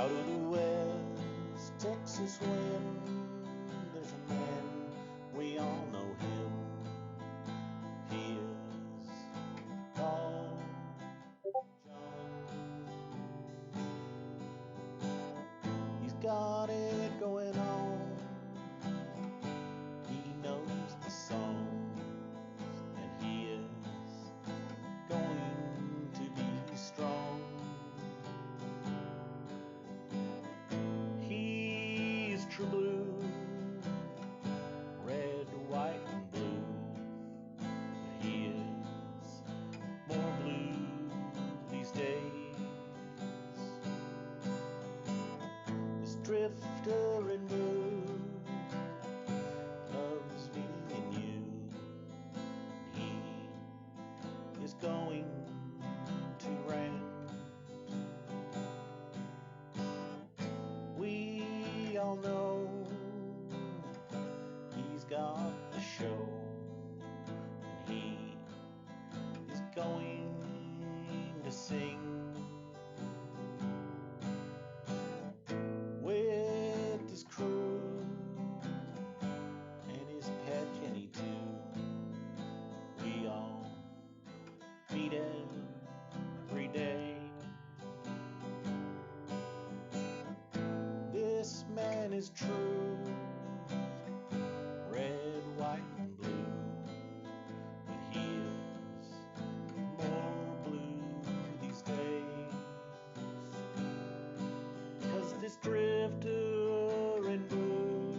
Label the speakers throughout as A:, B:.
A: Out of the West Texas wind, there's a man, we all know him. He is Paul John. He's got it going on. He knows the songs, and he is going to be strong. He's true blue, red, white, and blue. But he is more blue these days. This drifter in blue loves me and you. He is going to rant. We all know he's got the show, and he is going to sing with his crew and his pet Jenny too. We all meet every day. This man is true, red, white, and blue, but he is more blue these days. 'Cause this drifter in blue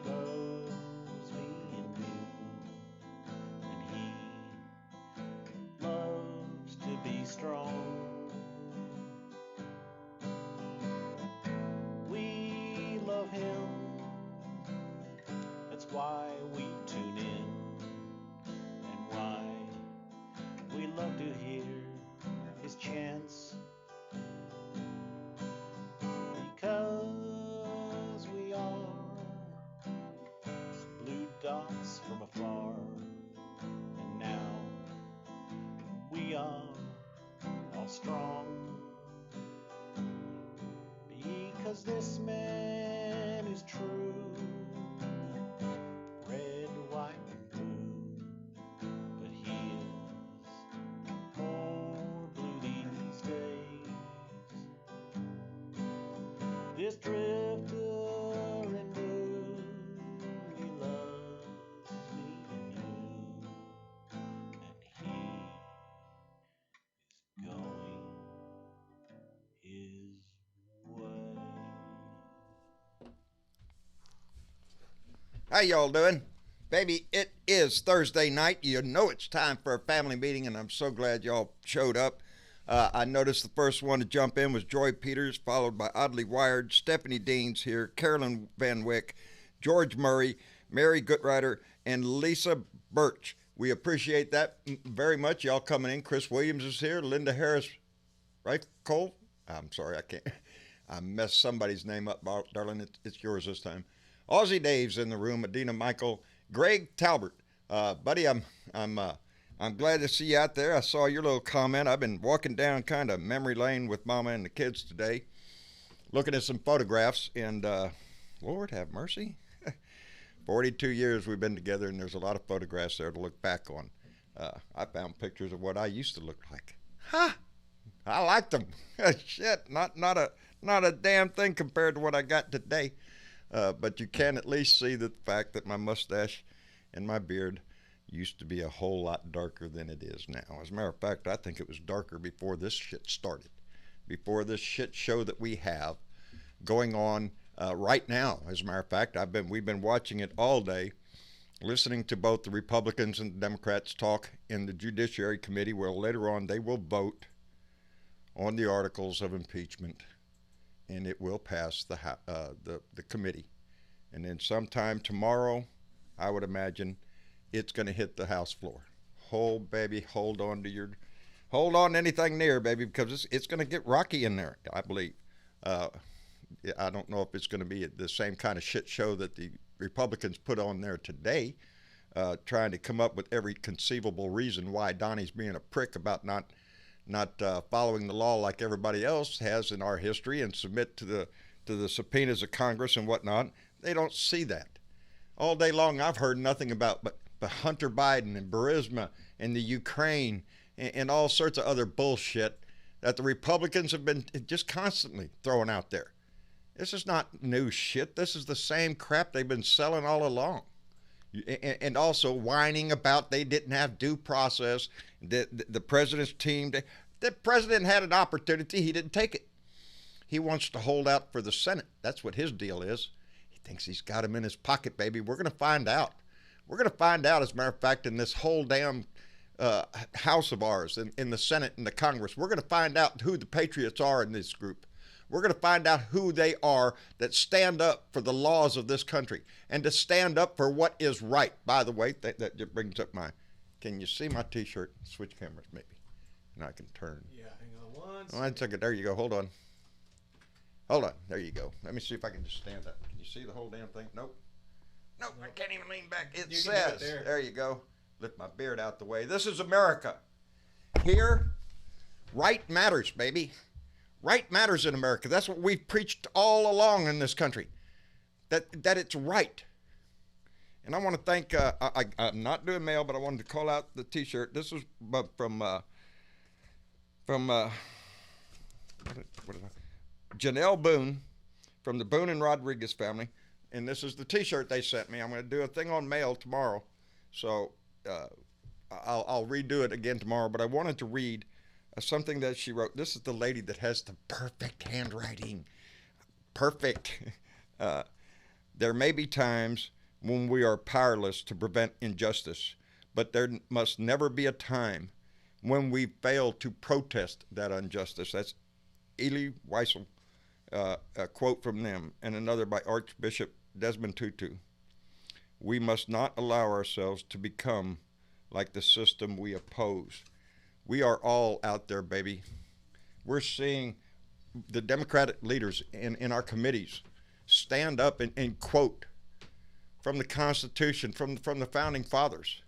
A: loves me and you, and he loves to be strong. We love him, that's why we tune in, and why we love to hear his chants. Because we are blue dots from afar, and now we are all strong. Because this man is true, red, white, and blue, but he is more blue these days. This drifter in blue, he loves me and you, and he is going his way.
B: How y'all doing? Baby, it is Thursday night. You know it's time for a family meeting, and I'm so glad y'all showed up. I noticed the first one to jump in was Joy Peters, followed by Oddly Wired, Stephanie Deans here, Carolyn Van Wyck, George Murray, Mary Goodrider, and Lisa Birch. We appreciate that very much, y'all coming in. Chris Williams is here, Linda Harris, right, Cole? I'm sorry, I can't. I messed somebody's name up, darling. It's yours this time. Aussie Dave's in the room. Adina Michael, Greg Talbert, buddy. I'm glad to see you out there. I saw your little comment. I've been walking down kind of memory lane with Mama and the kids today, looking at some photographs. And Lord have mercy, 42 years we've been together, and there's a lot of photographs there to look back on. I found pictures of what I used to look like. I liked them. Shit, not a damn thing compared to what I got today. But you can at least see the fact that my mustache and my beard used to be a whole lot darker than it is now. As a matter of fact, I think it was darker before this shit started, before this shit show that we have going on right now. As a matter of fact, we've been watching it all day, listening to both the Republicans and the Democrats talk in the Judiciary Committee, where later on they will vote on the articles of impeachment, and it will pass the committee. And then sometime tomorrow, I would imagine, it's going to hit the House floor. Hold on to anything near, baby, because it's going to get rocky in there, I believe. I don't know if it's going to be the same kind of shit show that the Republicans put on there today, trying to come up with every conceivable reason why Donnie's being a prick about not not following the law like everybody else has in our history and submit to the subpoenas of Congress and whatnot. They don't see that. All day long, I've heard nothing about but Hunter Biden and Burisma and the Ukraine and all sorts of other bullshit that the Republicans have been just constantly throwing out there. This is not new shit. This is the same crap they've been selling all along. And also whining about they didn't have due process. The president's team, the president had an opportunity. He didn't take it. He wants to hold out for the Senate. That's what his deal is. He thinks he's got him in his pocket, baby. We're going to find out. We're going to find out, as a matter of fact, in this whole damn House of ours, in the Senate and the Congress. We're going to find out who the patriots are in this group. We're going to find out who they are that stand up for the laws of this country and to stand up for what is right. By the way, that brings up can you see my T-shirt? Switch cameras, maybe. And I can turn.
A: Yeah, hang on one
B: second. 1 second. There you go. Hold on. There you go. Let me see if I can just stand up. Can you see the whole damn thing? Nope. I can't even lean back. It says. There you go. Lift my beard out the way. This is America. Here, right matters, baby. Right matters in America. That's what we've preached all along in this country, that it's right. And I want to thank, I'm not doing mail, but I wanted to call out the T-shirt. This is from Janelle Boone, from the Boone and Rodriguez family. And this is the T-shirt they sent me. I'm going to do a thing on mail tomorrow. So I'll redo it again tomorrow. But I wanted to read something that she wrote. This is the lady that has the perfect handwriting. Perfect. There may be times when we are powerless to prevent injustice, but there must never be a time when we fail to protest that injustice. That's Elie Wiesel, a quote from them, and another by Archbishop Desmond Tutu. We must not allow ourselves to become like the system we oppose. We are all out there, baby. We're seeing the Democratic leaders in our committees stand up and quote from the Constitution, from the Founding Fathers,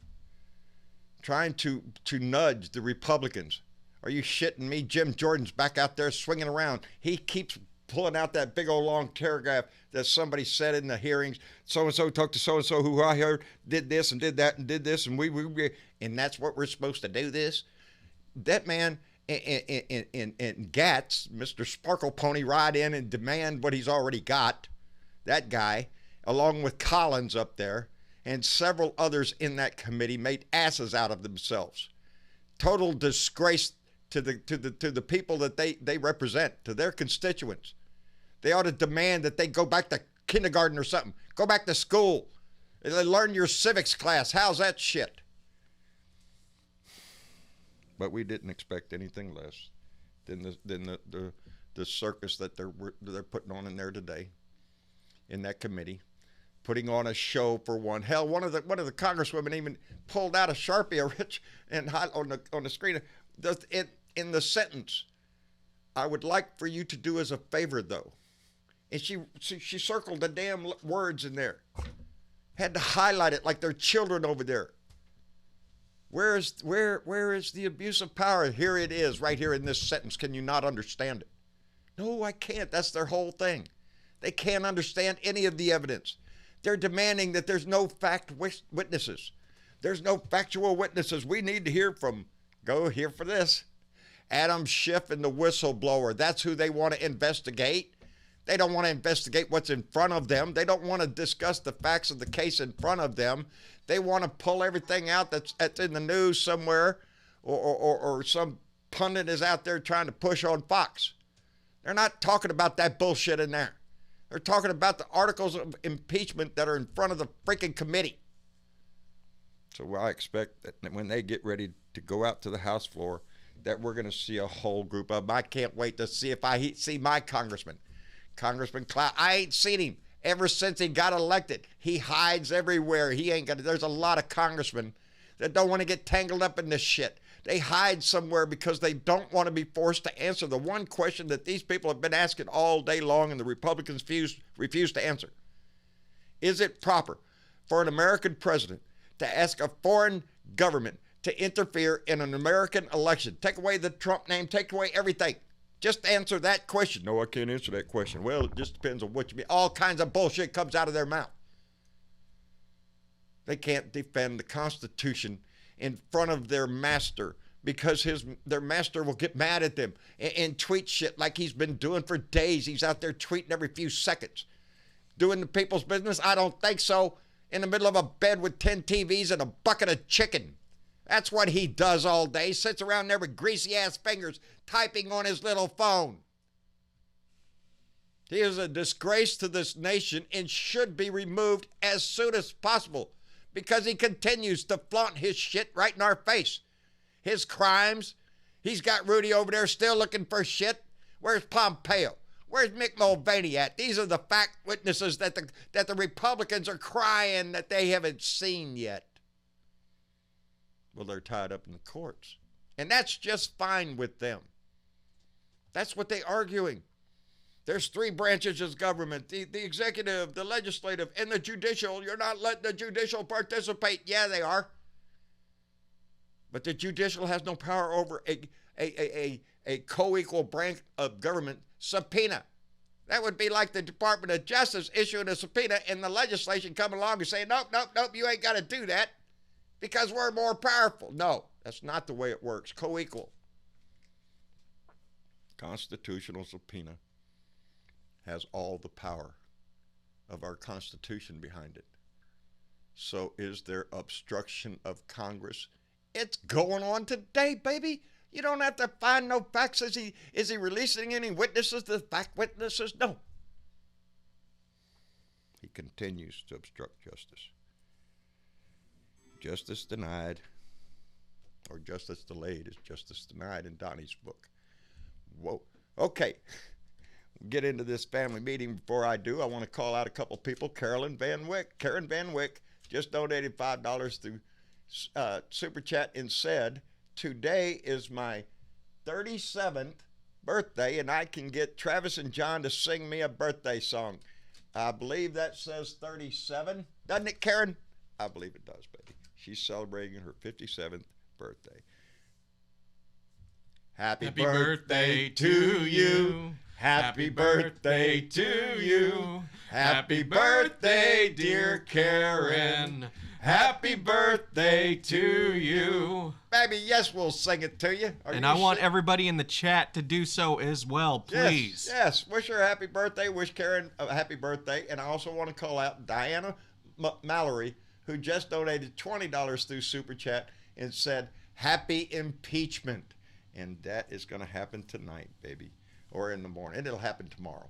B: trying to nudge the Republicans. Are you shitting me? Jim Jordan's back out there swinging around. He keeps pulling out that big old long paragraph that somebody said in the hearings. So-and-so talked to so-and-so who I heard did this and did that and did this, and we and that's what we're supposed to do this. That man and Gatz, Mr. Sparkle Pony, ride in and demand what he's already got. That guy, along with Collins up there, and several others in that committee, made asses out of themselves. Total disgrace to the people that they represent, to their constituents. They ought to demand that they go back to kindergarten or something. Go back to school. Learn your civics class. How's that shit? But we didn't expect anything less than the circus that they're putting on in there today, in that committee, putting on a show for one. Hell, one of the congresswomen even pulled out a Sharpie, on the screen, in the sentence. I would like for you to do us a favor, though. And she circled the damn words in there. Had to highlight it like they're children over there. Where is the abuse of power? Here it is, right here in this sentence. Can you not understand it? No, I can't. That's their whole thing. They can't understand any of the evidence. They're demanding that there's no fact witnesses. There's no factual witnesses. We need to hear from, go here for this, Adam Schiff and the whistleblower. That's who they want to investigate. They don't want to investigate what's in front of them. They don't want to discuss the facts of the case in front of them. They want to pull everything out that's in the news somewhere, or some pundit is out there trying to push on Fox. They're not talking about that bullshit in there. They're talking about the articles of impeachment that are in front of the freaking committee. So I expect that when they get ready to go out to the House floor, that we're going to see a whole group of them. I can't wait to see if I see my congressman. Congressman Cloud. I ain't seen him ever since he got elected. He hides everywhere. There's a lot of congressmen that don't want to get tangled up in this shit. They hide somewhere because they don't want to be forced to answer the one question that these people have been asking all day long and the Republicans refuse to answer. Is it proper for an American president to ask a foreign government to interfere in an American election? Take away the Trump name, take away everything. Just answer that question. No, I can't answer that question. Well, it just depends on what you mean. All kinds of bullshit comes out of their mouth. They can't defend the Constitution in front of their master because their master will get mad at them and tweet shit like he's been doing for days. He's out there tweeting every few seconds. Doing the people's business? I don't think so. In the middle of a bed with 10 TVs and a bucket of chicken. That's what he does all day. He sits around there with greasy-ass fingers typing on his little phone. He is a disgrace to this nation and should be removed as soon as possible because he continues to flaunt his shit right in our face. His crimes. He's got Rudy over there still looking for shit. Where's Pompeo? Where's Mick Mulvaney at? These are the fact witnesses that the Republicans are crying that they haven't seen yet. Well, they're tied up in the courts. And that's just fine with them. That's what they're arguing. There's three branches of government, the executive, the legislative, and the judicial. You're not letting the judicial participate. Yeah, they are. But the judicial has no power over a co-equal branch of government subpoena. That would be like the Department of Justice issuing a subpoena and the legislation coming along and saying, nope, you ain't got to do that because we're more powerful. No, that's not the way it works. Co-equal. Constitutional subpoena has all the power of our Constitution behind it. So is there obstruction of Congress? It's going on today, baby. You don't have to find no facts. Is he releasing any witnesses? The fact witnesses? No. He continues to obstruct justice. Justice denied, or justice delayed is justice denied in Donnie's book. Whoa. Okay. We'll get into this family meeting. Before I do, I want to call out a couple people. Karen Van Wyck just donated $5 through Super Chat and said, today is my 37th birthday, and I can get Travis and John to sing me a birthday song. I believe that says 37. Doesn't it, Karen? I believe it does, baby. She's celebrating her 57th birthday. Happy birthday to you. Happy birthday to you. Happy birthday, dear Karen. Happy birthday to you. Baby, yes, we'll sing it to you.
C: And I want everybody in the chat to do so as well, please.
B: Yes. Wish her a happy birthday. Wish Karen a happy birthday. And I also want to call out Diana Mallory, who just donated $20 through Super Chat and said, happy impeachment. And that is going to happen tonight, baby, or in the morning. And it'll happen tomorrow.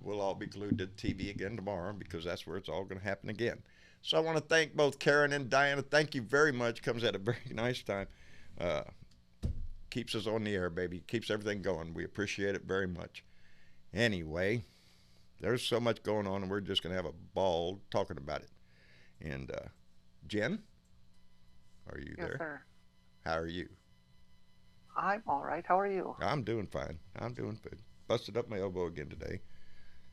B: We'll all be glued to TV again tomorrow because that's where it's all going to happen again. So I want to thank both Karen and Diana. Thank you very much. Comes at a very nice time. Keeps us on the air, baby. Keeps everything going. We appreciate it very much. Anyway, there's so much going on, and we're just going to have a ball talking about it. And Jen, are you there?
D: Yes, sir.
B: How are you?
D: I'm all right. How are you?
B: I'm doing fine. I'm doing good. Busted up my elbow again today.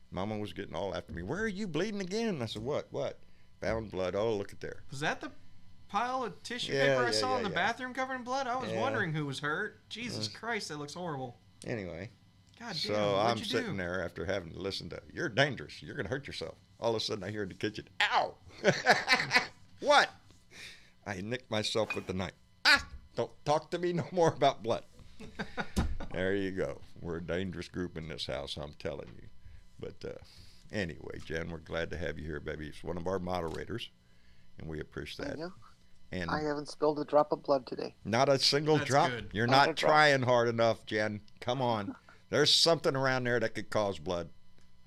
B: Mama was getting all after me. Where are you bleeding again? I said, what? Found blood. Oh, look at there.
C: Was that the pile of tissue paper I saw in the bathroom covered in blood? I was wondering who was hurt. Jesus Christ, that looks horrible.
B: Anyway.
C: God damn,
B: so I'm sitting there after having to listen to, you're dangerous. You're going to hurt yourself. All of a sudden I hear in the kitchen, ow! What? I nicked myself with the knife. Don't talk to me no more about blood. There you go. We're a dangerous group in this house, I'm telling you. But anyway, Jen, we're glad to have you here, baby. It's one of our moderators, and we appreciate that. And
D: I haven't spilled a drop of blood today.
B: Not a single drop?
C: Good.
B: You're not trying hard enough, Jen. Come on. There's something around there that could cause blood.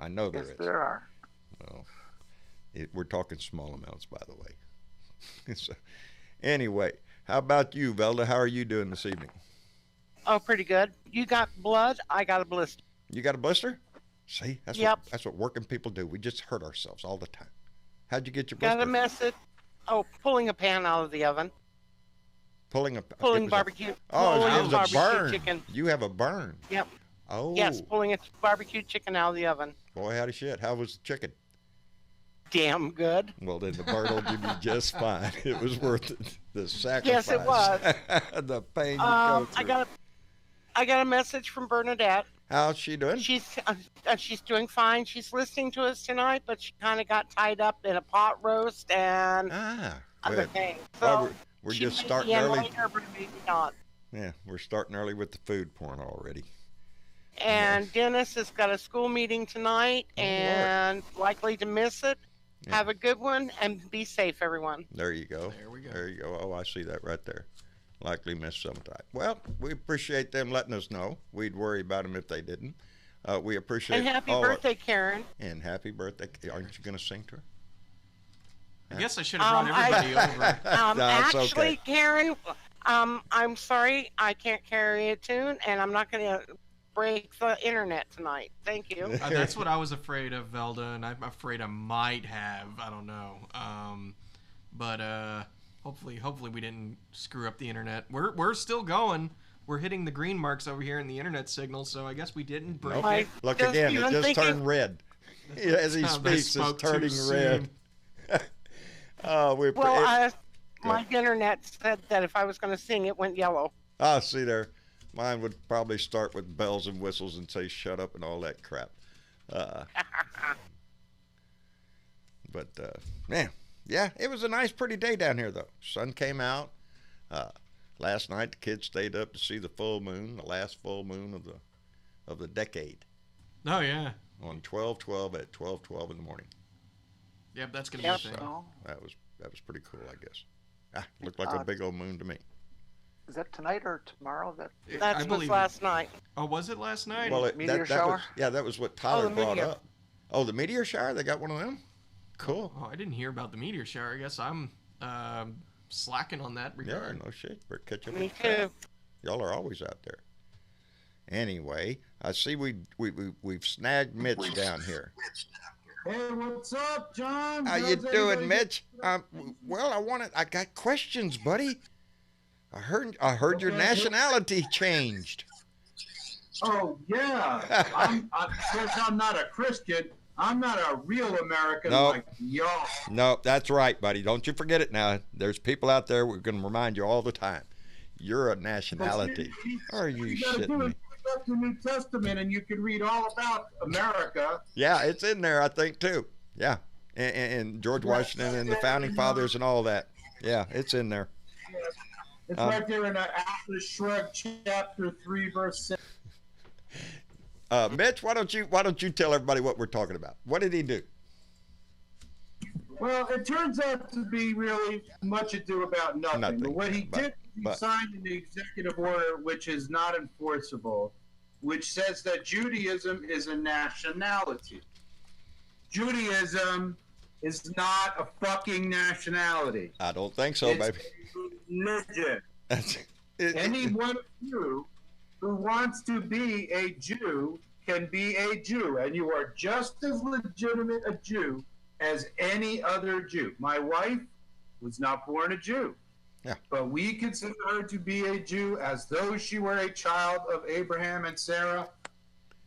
B: I know there is.
D: Yes, there are.
B: Well, we're talking small amounts, by the way. So, anyway, how about you, Velda? How are you doing this evening?
E: Oh, pretty good. You got blood, I got a blister.
B: You got a blister? See, that's
E: Yep.
B: that's what working people do. We just hurt ourselves all the time. How'd you get your blister?
E: Got a message. Oh, pulling a pan out of the oven.
B: Pulling
E: barbecue.
B: Oh,
E: pulling
B: it was a
E: barbecue
B: burn.
E: chicken.
B: You have a burn.
E: Yep.
B: Oh.
E: Yes, pulling a barbecue chicken out of the oven.
B: Boy, howdy shit. How was the chicken?
E: damn good.
B: Well, then the bird will be just fine. It was worth it. The sacrifice.
E: Yes, it was.
B: The pain you go through.
E: I got a message from Bernadette.
B: How's she doing?
E: She's doing fine. She's listening to us tonight, but she kind of got tied up in a pot roast and other
B: good.
E: things. So
B: Well, we're just starting early.
E: Later, but maybe not.
B: Yeah, we're starting early with the food porn already.
E: And Dennis has got a school meeting tonight and likely to miss it.
B: Yeah.
E: Have a good one and be safe, everyone.
B: There you go.
C: There we go.
B: There you go. Oh, I see that right there. Likely miss sometime. Well, we appreciate them letting us know. We'd worry about them if they didn't. We appreciate
E: And happy birthday, Karen.
B: And happy birthday. Aren't you going to sing to her?
C: I guess I should have brought everybody over.
B: No, it's
E: Actually,
B: okay.
E: Karen, I'm sorry I can't carry a tune, and I'm not going to break the internet tonight. Thank you.
C: That's what I was afraid of, Velda, and I'm afraid I might have. I don't know. But hopefully we didn't screw up the internet. We're still going. We're hitting the green marks over here in the internet signal, so I guess we didn't break it.
B: Look again, it just turned red. As he speaks, it's turning red.
E: My internet said that if I was going to sing, it went yellow.
B: Ah, see there. Mine would probably start with bells and whistles and say shut up and all that crap. Man, yeah, it was a nice, pretty day down here, though. Sun came out. Last night, the kids stayed up to see the full moon, the last full moon of the decade.
C: Oh, yeah.
B: On 12/12 at 12:12 in the morning.
C: Yep, that's going to be a thing.
B: So that was pretty cool, I guess. Looked like a big old moon to me.
D: Is that tonight or tomorrow?
E: That was last night.
C: Oh, was it last night?
B: Well,
D: meteor shower?
B: that was what Tyler brought up. Oh, the meteor shower? They got one of them? Cool.
C: Oh, I didn't hear about the meteor shower. I guess I'm slacking on that regard.
B: Yeah, no shit. We're catching up.
E: Me too.
B: Y'all are always out there. Anyway, I see we've snagged Mitch down here.
F: Hey, what's up, John?
B: How you doing, Mitch? Well, I got questions, buddy. I heard your nationality changed.
F: Oh yeah. Since I'm not a Christian, I'm not a real American like y'all.
B: No, that's right, buddy. Don't you forget it now. There's people out there we're going to remind you all the time. You're a nationality. Are you shitting me?
F: Pick up the New Testament and you can read all about America.
B: Yeah, it's in there, I think, too. Yeah. And George Washington and the Founding Fathers and all that. Yeah, it's in there.
F: It's right there in Atlas Shrugged, chapter 3, verse 7.
B: Mitch, why don't you tell everybody what we're talking about? What did he do?
F: Well, it turns out to be really much ado about nothing. But what he did, he signed an executive order which is not enforceable, which says that Judaism is a nationality. Judaism is not a fucking nationality.
B: I don't think so, baby.
F: Religion. Any one of you who wants to be a Jew can be a Jew, and you are just as legitimate a Jew as any other Jew. My wife was not born a Jew, but we consider her to be a Jew as though she were a child of Abraham and Sarah.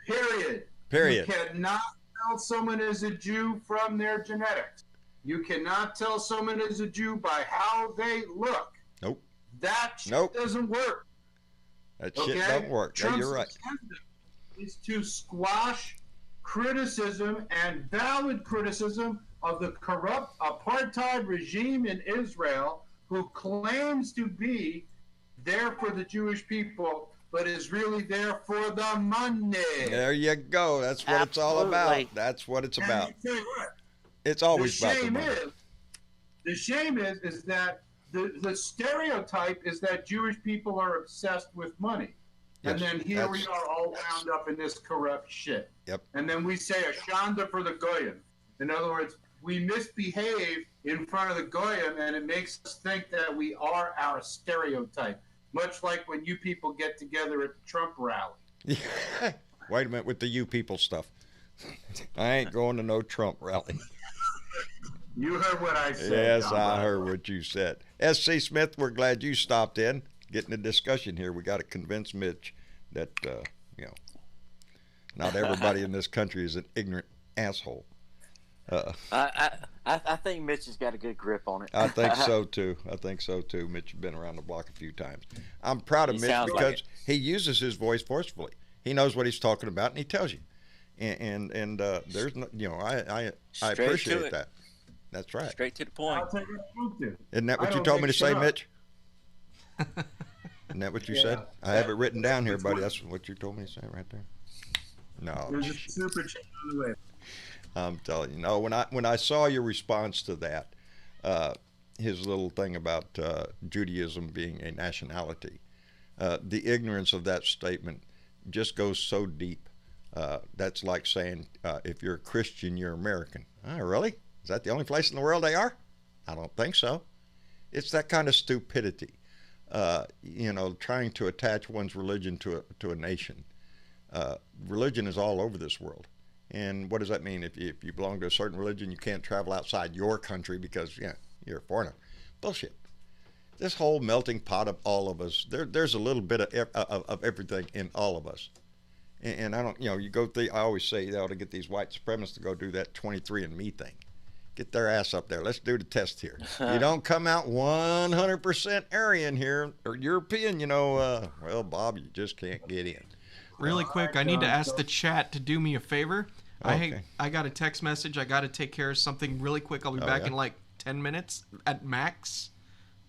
F: Period. You cannot tell someone is a Jew from their genetics. You cannot tell someone is a Jew by how they look.
B: Nope.
F: That shit doesn't work.
B: That shit don't work.
F: Trump's
B: you're right.
F: agenda is to squash criticism and valid criticism of the corrupt apartheid regime in Israel, who claims to be there for the Jewish people, but is really there for the money.
B: There you go. That's what it's all about. That's what it's about. It's always about the money.
F: The shame is that the stereotype is that Jewish people are obsessed with money. Yes, and then here we are all wound up in this corrupt shit.
B: Yep.
F: And then we say a shanda for the goyim. In other words, we misbehave in front of the goyim, and it makes us think that we are our stereotype. Much like when you people get together at the Trump rally.
B: Wait a minute with the you people stuff. I ain't going to no Trump rally.
F: You heard what I said.
B: Yes, I heard what you said. S.C. Smith, we're glad you stopped in. Getting a discussion here. We got to convince Mitch that, not everybody in this country is an ignorant asshole.
G: I think Mitch has got a good grip on it.
B: I think so too. Mitch has been around the block a few times. I'm proud of
G: He
B: Mitch
G: sounds
B: because
G: like
B: he uses his voice forcefully. He knows what he's talking about, and he tells you. And there's no, I
G: Straight to
B: appreciate
G: it.
B: that. That's right.
G: Straight to the point.
F: I'll tell you what I want to.
B: Isn't that
F: I
B: what you
F: don't
B: told me
F: make
B: to say,
F: shit up.
B: Mitch? Isn't that what you
F: Yeah.
B: said? I have it written down here,
F: That's
B: buddy.
F: what-
B: That's what you told me to say right there. No,
F: There's a super chat on the way.
B: I'm telling you. No, when I saw your response to that, his little thing about Judaism being a nationality, the ignorance of that statement just goes so deep. That's like saying if you're a Christian, you're American. Oh, really? Is that the only place in the world they are? I don't think so. It's that kind of stupidity. Trying to attach one's religion to a nation. Religion is all over this world. And what does that mean? If you belong to a certain religion, you can't travel outside your country because you're a foreigner. Bullshit. This whole melting pot of all of us, there's a little bit of everything in all of us. And I don't, you go through, I always say they ought to get these white supremacists to go do that 23andMe thing. Get their ass up there. Let's do the test here. You don't come out 100% Aryan here or European, well, Bob, you just can't get in.
C: Really quick, I need to ask the chat to do me a favor.
B: Okay.
C: I got a text message. I got to take care of something really quick. I'll be back in like 10 minutes at max.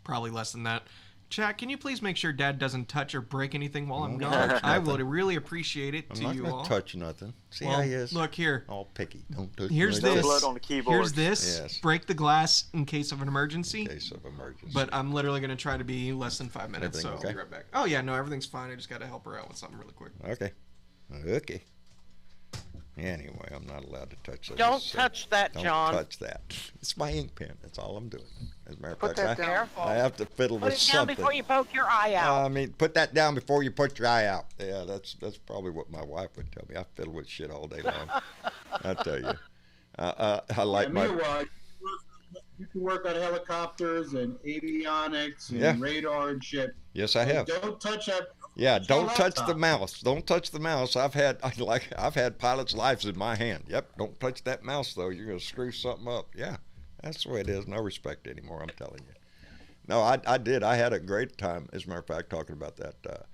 C: Probably less than that. Chat, can you please make sure Dad doesn't touch or break anything while I'm gone? I would really appreciate it
B: I'm
C: to
B: not
C: you
B: going
C: all.
B: to touch nothing. See
C: Well,
B: how he is?
C: look here.
B: All picky. Don't touch
C: Here's
B: nothing.
C: this.
G: blood on the keyboard.
C: Here's this.
B: Yes.
C: Break the glass in case of an emergency.
B: In case of emergency.
C: But I'm literally going to try to be less than 5 minutes,
B: Everything
C: so
B: okay?
C: I'll be right back. Oh, yeah, no, everything's fine. I just got to help her out with something really quick.
B: Okay. Anyway, I'm not allowed to touch that.
E: Don't touch that,
B: Don't
E: John.
B: touch that. It's my ink pen. That's all I'm doing. As a matter of
D: Put
B: fact,
D: that down.
E: Careful.
B: I have to fiddle
E: Put
B: with
E: it down
B: something.
E: before you poke your eye out.
B: Put that down before you put your eye out. Yeah, that's probably what my wife would tell me. I fiddle with shit all day long. I tell you. I like my.
F: Meanwhile, you can work on helicopters and avionics and
B: Yeah.
F: radar and shit.
B: Yes, I have.
F: Don't touch that.
B: Yeah, don't touch the
F: laptop.
B: mouse. Don't touch the mouse. I've had pilots' lives in my hand. Yep, don't touch that mouse though. You're gonna screw something up. Yeah, that's the way it is. No respect anymore. I'm telling you. No, I did. I had a great time. As a matter of fact, talking about that,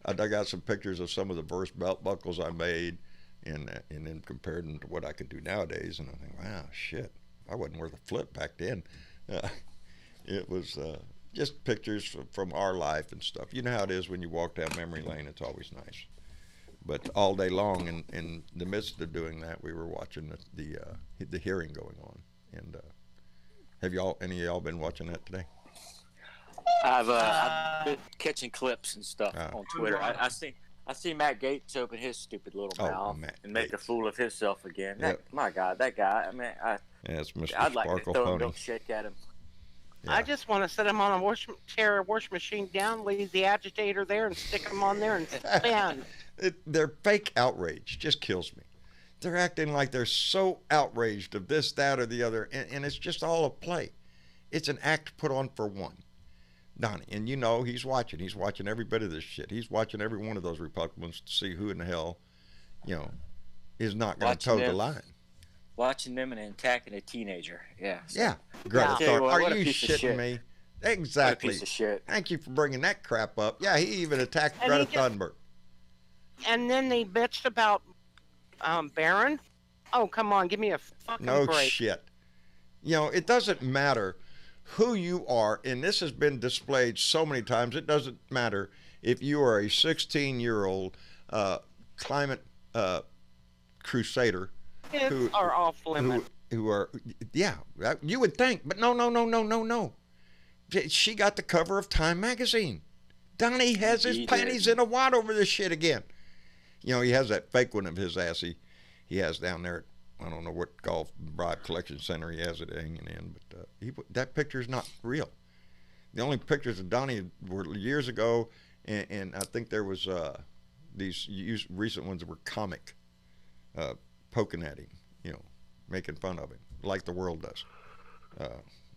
B: I dug out some pictures of some of the first belt buckles I made, and then compared them to what I could do nowadays. And I think, wow, shit, I wasn't worth a flip back then. It was. Just pictures from our life and stuff. You know how it is when you walk down memory lane. It's always nice. But all day long, in the midst of doing that, we were watching the hearing going on. And have any of y'all been watching that today?
G: I've been catching clips and stuff
B: Oh.
G: on Twitter. I see Matt Gates open his stupid little mouth
B: Matt
G: and make a
B: Gates.
G: fool of himself again.
B: Yep.
G: My God, that guy. I mean,
B: Yeah, it's Mr.
G: I'd like
B: Sparkle
G: to throw a
B: Pony.
G: milkshake at him.
B: Yeah.
E: I just want to set him on a wash machine down, leave the agitator there, and stick him on there and spin.
B: Their fake outrage just kills me. They're acting like they're so outraged of this, that, or the other, and it's just all a play. It's an act put on for one. Donnie, and he's watching. He's watching every bit of this shit. He's watching every one of those Republicans to see who in the hell, is not going to toe the line.
G: Watching them and attacking a teenager. Yeah. So.
B: Yeah. Greta
G: I'll tell you
B: Thunberg.
G: what a
B: Are you
G: piece of
B: shitting
G: shit.
B: me?
G: What a
B: Exactly.
G: piece of shit.
B: Thank you for bringing that crap up. Yeah, he even attacked
E: And
B: Greta
E: he just-
B: Thunberg.
E: And then they bitched about Barron. Oh, come on, give me a fucking
B: No
E: break.
B: shit. It doesn't matter who you are, and this has been displayed so many times. It doesn't matter if you are a 16-year-old climate crusader
E: Kids
B: who-
E: are off limit.
B: who are, you would think, but no. She got the cover of Time magazine. Donnie has his
G: He
B: panties
G: did.
B: in a wad over this shit again. He has that fake one of his ass he has down there at, I don't know what golf bribe collection center he has it hanging in, but that picture's not real. The only pictures of Donnie were years ago, and I think there was these recent ones that were comic, poking at him, making fun of him, like the world does,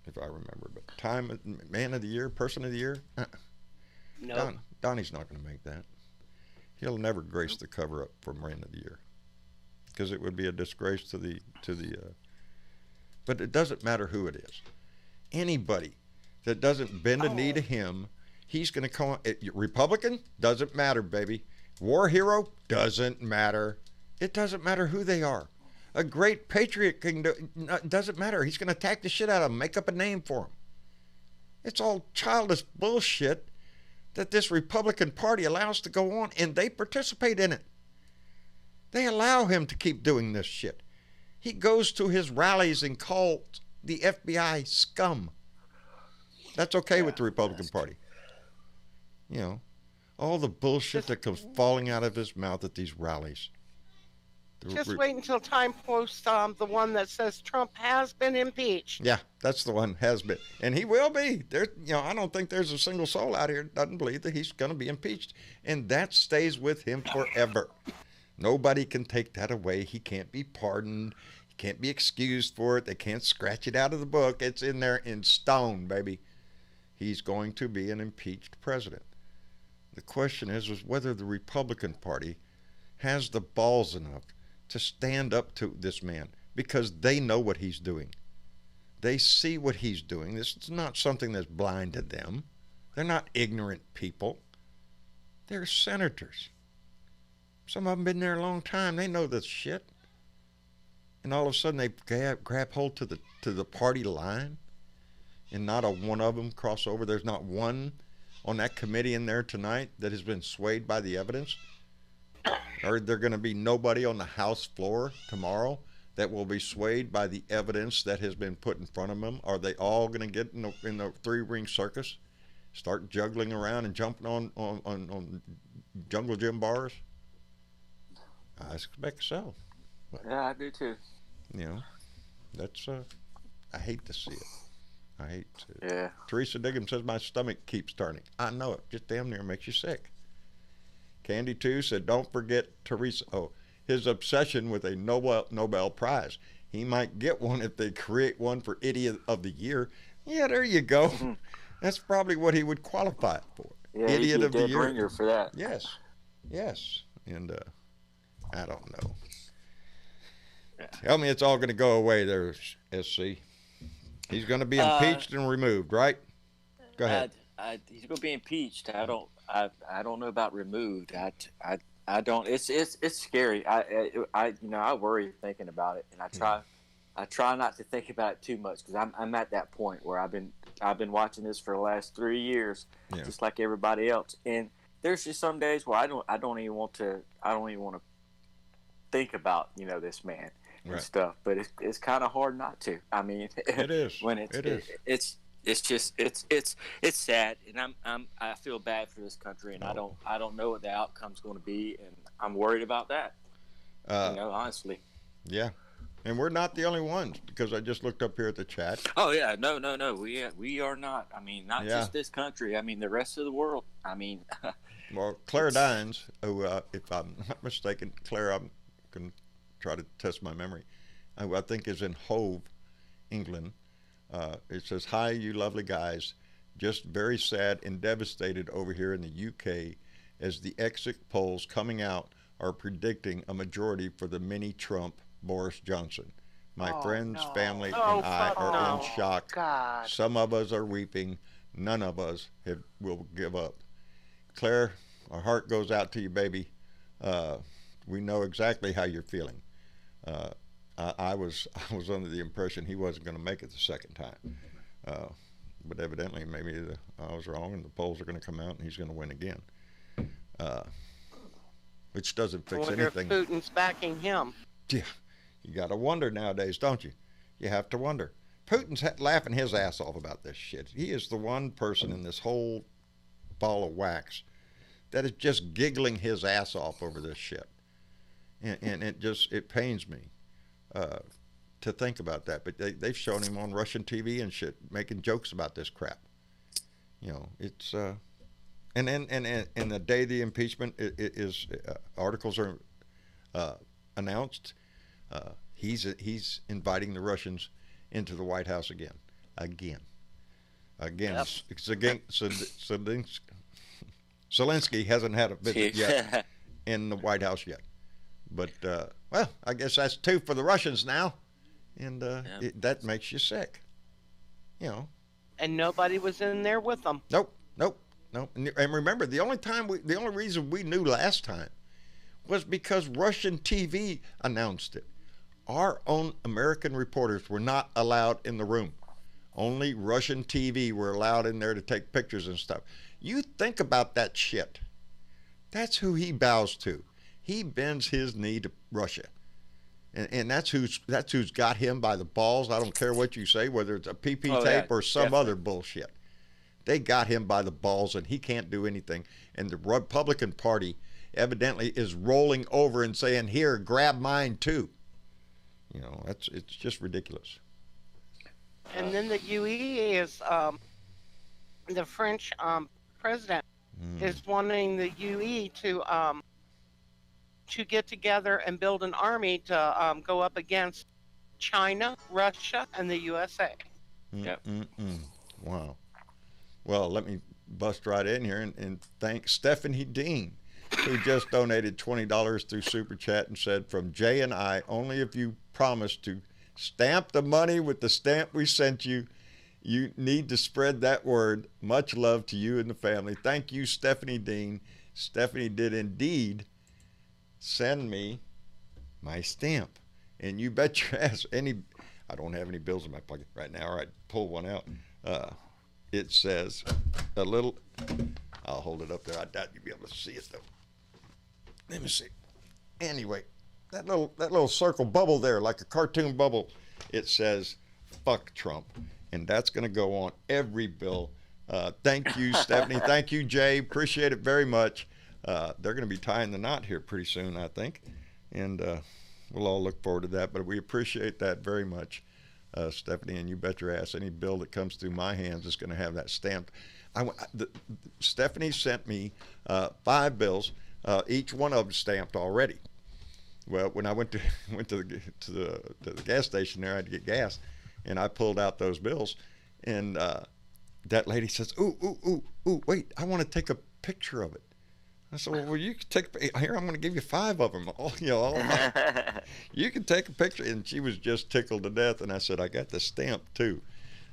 B: if I remember. But Time Man of the Year, Person of the Year,
E: No.
B: Donnie's not going to make that. He'll never grace the cover up for Man of the Year, because it would be a disgrace to the But it doesn't matter who it is. Anybody that doesn't bend a knee to him, he's going to call it. Republican? Doesn't matter, baby. War hero? Doesn't matter. It doesn't matter who they are. A great patriot can doesn't matter. He's going to attack the shit out of them, make up a name for him. It's all childish bullshit that this Republican Party allows to go on, and they participate in it. They allow him to keep doing this shit. He goes to his rallies and calls the FBI scum. That's okay with the Republican Party. You know, all the bullshit that comes falling out of his mouth at these rallies.
E: Just wait until Time posts the one that says Trump has been impeached.
B: Yeah, that's the one, has been. And he will be. I don't think there's a single soul out here that doesn't believe that he's going to be impeached. And that stays with him forever. Nobody can take that away. He can't be pardoned. He can't be excused for it. They can't scratch it out of the book. It's in there in stone, baby. He's going to be an impeached president. The question is whether the Republican Party has the balls enough to stand up to this man, because they know what he's doing. They see what he's doing. This is not something that's blind to them. They're not ignorant people. They're senators. Some of them been there a long time. They know this shit. And all of a sudden they grab hold to the party line, and not a one of them cross over. There's not one on that committee in there tonight that has been swayed by the evidence. Are there going to be nobody on the House floor tomorrow that will be swayed by the evidence that has been put in front of them? Are they all going to get in the three-ring circus, start juggling around and jumping on jungle gym bars? I expect so. But,
G: Yeah, I do too.
B: you know, that's I hate to see it. I hate to.
G: Yeah.
B: Teresa Diggum says my stomach keeps turning. I know it. Just damn near makes you sick. Candy 2 said, don't forget Teresa. Oh, his obsession with a Nobel Prize. He might get one if they create one for Idiot of the Year. Yeah, there you go. That's probably what he would qualify it for.
G: Yeah,
B: Idiot of the Year.
G: Ringer for that.
B: Yes. Yes. And I don't know.
G: Yeah.
B: Tell me it's all going to go away there, SC. He's going to be impeached and removed, right? Go ahead.
G: He's going to be impeached. I don't know about removed. I don't. It's scary. I worry thinking about it, and I try not to think about it too much, because I'm at that point where I've been watching this for the last 3 years, just like everybody else. And there's just some days where I don't even want to think about this man and stuff. But it's kind of hard not to. I mean,
B: it is
G: when it's just sad, and I feel bad for this country, and I don't know what the outcome's going to be, and I'm worried about that. Honestly.
B: Yeah, and we're not the only ones, because I just looked up here at the chat.
G: Oh yeah, no, we are not. I mean, not just this country. I mean, the rest of the world. I mean,
B: well, Claire Dines, who, if I'm not mistaken, Claire, I'm going to try to test my memory, who I think is in Hove, England. It says, hi, you lovely guys. Just very sad and devastated over here in the UK as the exit polls coming out are predicting a majority for the mini-Trump Boris Johnson. My friends, family, and I are in shock.
E: God.
B: Some of us are weeping. None of us will give up. Claire, our heart goes out to you, baby. We know exactly how you're feeling. I was under the impression he wasn't going to make it the second time, but evidently maybe I was wrong, and the polls are going to come out and he's going to win again, which doesn't fix anything.
E: If Putin's backing him.
B: Yeah, you got to wonder nowadays, don't you? You have to wonder. Putin's laughing his ass off about this shit. He is the one person in this whole ball of wax that is just giggling his ass off over this shit, and it pains me to think about that. But they've shown him on Russian TV and shit, making jokes about this crap. It's and the day of the impeachment is articles are announced. He's inviting the Russians into the White House again. Yep. Zelensky hasn't had a visit yet in the White House yet. But, well, I guess that's two for the Russians now. and that makes you sick. You know.
E: And nobody was in there with them.
B: Nope. And remember, the only reason we knew last time was because Russian TV announced it. Our own American reporters were not allowed in the room. Only Russian TV were allowed in there to take pictures and stuff. You think about that shit. That's who he bows to. He bends his knee to Russia. And that's who's got him by the balls. I don't care what you say, whether it's a PP tape or some other bullshit. They got him by the balls, and he can't do anything. And the Republican Party evidently is rolling over and saying, "Here, grab mine too." You know, it's just ridiculous.
E: And then the UE is the French president is wanting the UE to get together and build an army to go up against China, Russia, and the USA.
B: Wow. Well, let me bust right in here and thank Stephanie Dean, who just donated $20 through Super Chat and said, "From Jay and I, only if you promise to stamp the money with the stamp we sent you. You need to spread that word. Much love to you and the family." Thank you, Stephanie Dean. Stephanie did indeed send me my stamp. And you bet your ass I don't have any bills in my pocket right now, or I'd pull one out. It says a little, I'll hold it up there. I doubt you'll be able to see it though. Let me see. Anyway, that little circle bubble there, like a cartoon bubble, it says "fuck Trump," and that's going to go on every bill. Thank you, Stephanie. Thank you, Jay. Appreciate it very much. They're going to be tying the knot here pretty soon, I think, and we'll all look forward to that. But we appreciate that very much, Stephanie, and you bet your ass any bill that comes through my hands is going to have that stamped. Stephanie sent me 5 bills, each one of them stamped already. Well, when I went to the gas station there, I had to get gas, and I pulled out those bills, and that lady says, "Ooh, wait, I want to take a picture of it." I said, "Well, you can take here. I'm going to give you 5 of them. You can take a picture." And she was just tickled to death. And I said, "I got the stamp too."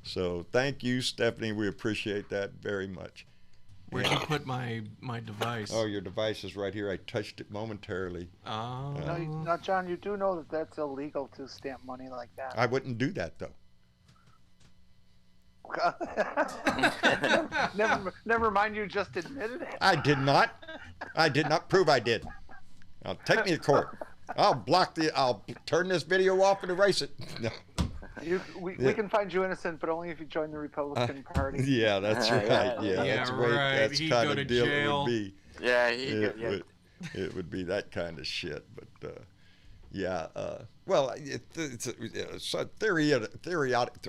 B: So thank you, Stephanie. We appreciate that very much.
C: Where'd you put my device?
B: Oh, your device is right here. I touched it momentarily.
C: Oh.
D: Now, John, you do know that that's illegal to stamp money like that.
B: I wouldn't do that though.
D: Never mind, you just admitted it.
B: I did not. I did not prove I did. Now take me to court. I'll turn this video off and erase it. No.
D: We can find you innocent, but only if you join the Republican Party.
B: Yeah, that's right. Yeah, that's
C: right.
B: That's
C: He'd
B: kind
C: go to
B: of deal
C: jail.
B: it would be.
G: Yeah,
B: It would be that kind of shit. But yeah. Well, it's a theoretic.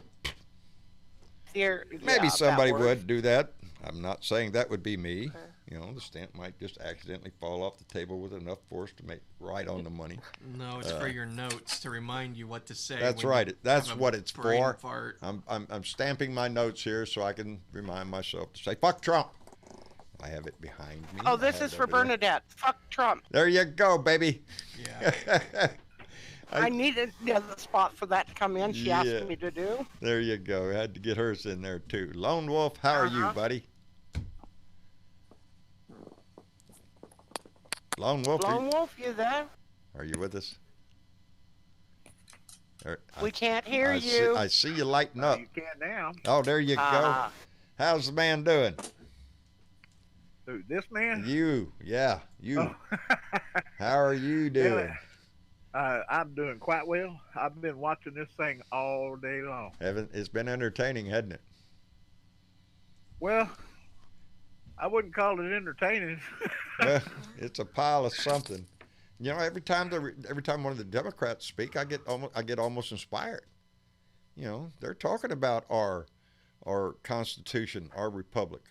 B: Maybe somebody would do that. I'm not saying that would be me.
D: Okay.
B: You know, the stamp might just accidentally fall off the table with enough force to make right on the money.
C: No, it's for your notes to remind you what to say.
B: That's right. That's what it's for.
C: Fart.
B: I'm stamping my notes here so I can remind myself to say "fuck Trump." I have it behind me.
E: Oh, this is for Bernadette. Fuck Trump.
B: There you go, baby.
C: Yeah.
E: I needed the other spot for that to come in. She asked me to do.
B: There you go. I had to get hers in there too. Lone Wolf, how are you, buddy? Lone Wolf.
E: Lone Wolf, you there?
B: Are you with us?
E: We can't hear you.
B: I see you lighting up.
F: You can now.
B: Oh, there you go. How's the man doing?
F: Who, this man?
B: You. Yeah, you.
F: Oh.
B: How are you doing?
F: I'm doing quite well. I've been watching this thing all day long.
B: It's been entertaining, hasn't it?
F: Well, I wouldn't call it entertaining.
B: Well, it's a pile of something. You know, every time one of the Democrats speak, I get almost inspired. You know, they're talking about our Constitution, our republic,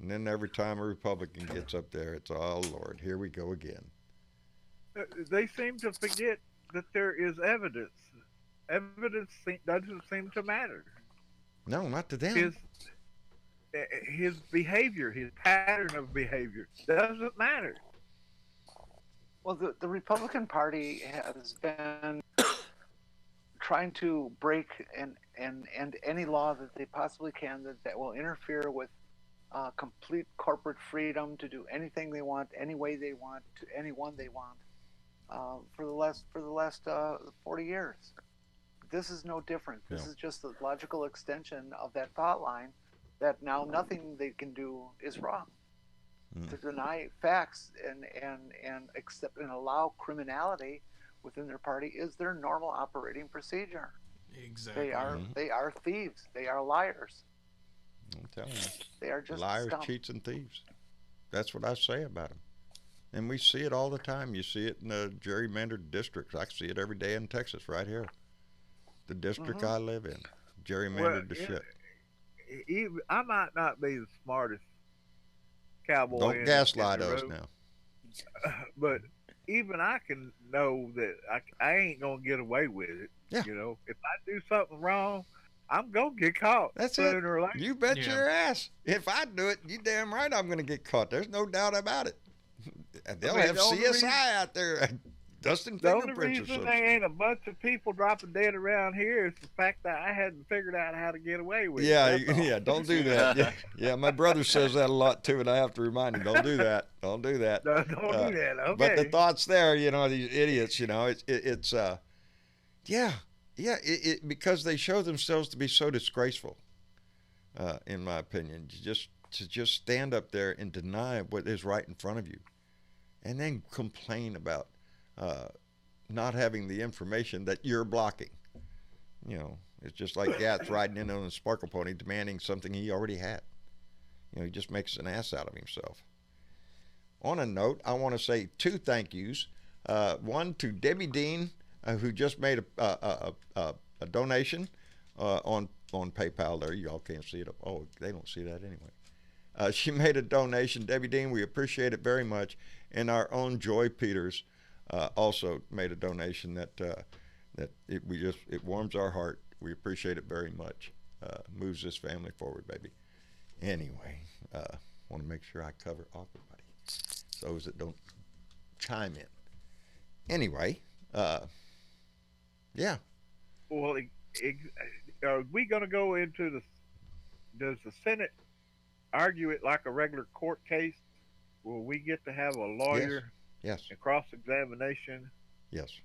B: and then every time a Republican gets up there, it's oh Lord, here we go again.
F: They seem to forget that there is evidence. Evidence doesn't seem to matter.
B: No, not to them.
F: His behavior, his pattern of behavior doesn't matter.
D: Well, the Republican Party has been trying to break and any law that they possibly can that will interfere with complete corporate freedom to do anything they want, any way they want, to anyone they want, for the last 40 years. This is no different. This is just the logical extension of that thought line that now nothing they can do is wrong. To deny facts and accept and allow criminality within their party is their normal operating procedure.
C: Exactly.
D: They are thieves. They are liars.
B: I'm telling you.
D: They are just
B: liars,
D: scum.
B: cheats, and thieves. That's what I say about them. And we see it all the time. You see it in the gerrymandered districts. I see it every day in Texas, right here. The district I live in, gerrymandered to shit.
H: Even, I might not be the smartest cowboy.
B: Don't gaslight us now.
H: But even I can know that I ain't gonna get away with it.
B: Yeah.
H: You know, if I do something wrong, I'm gonna get caught.
B: That's
H: sooner
B: it.
H: Or later.
B: You bet your ass. If I do it, you damn right I'm gonna get caught. There's no doubt about it. They'll have CSI out there dusting fingerprints or
H: The only reason
B: something.
H: there ain't a bunch of people dropping dead around here is the fact that I hadn't figured out how to get away with it.
B: Yeah, don't do that. Yeah, my brother says that a lot too, and I have to remind him, don't do that. Don't do that.
H: No, don't do that. Okay.
B: But the thought's there, these idiots, it's because they show themselves to be so disgraceful, in my opinion, to just stand up there and deny what is right in front of you, and then complain about not having the information that you're blocking. It's just like Gats riding in on a sparkle pony demanding something he already had. He just makes an ass out of himself. On a note, I want to say 2 thank yous. One to Debbie Dean, who just made a donation on PayPal there. Y'all can't see it. Oh, they don't see that anyway. She made a donation. Debbie Dean, we appreciate it very much. And our own Joy Peters also made a donation it warms our heart. We appreciate it very much. Moves this family forward, baby. Anyway, want to make sure I cover everybody, those that don't chime in. Anyway, yeah.
H: Well, are we going to go into does the Senate argue it like a regular court case? Will we get to have a lawyer?
B: Yes.
H: And cross-examination?
B: Yes.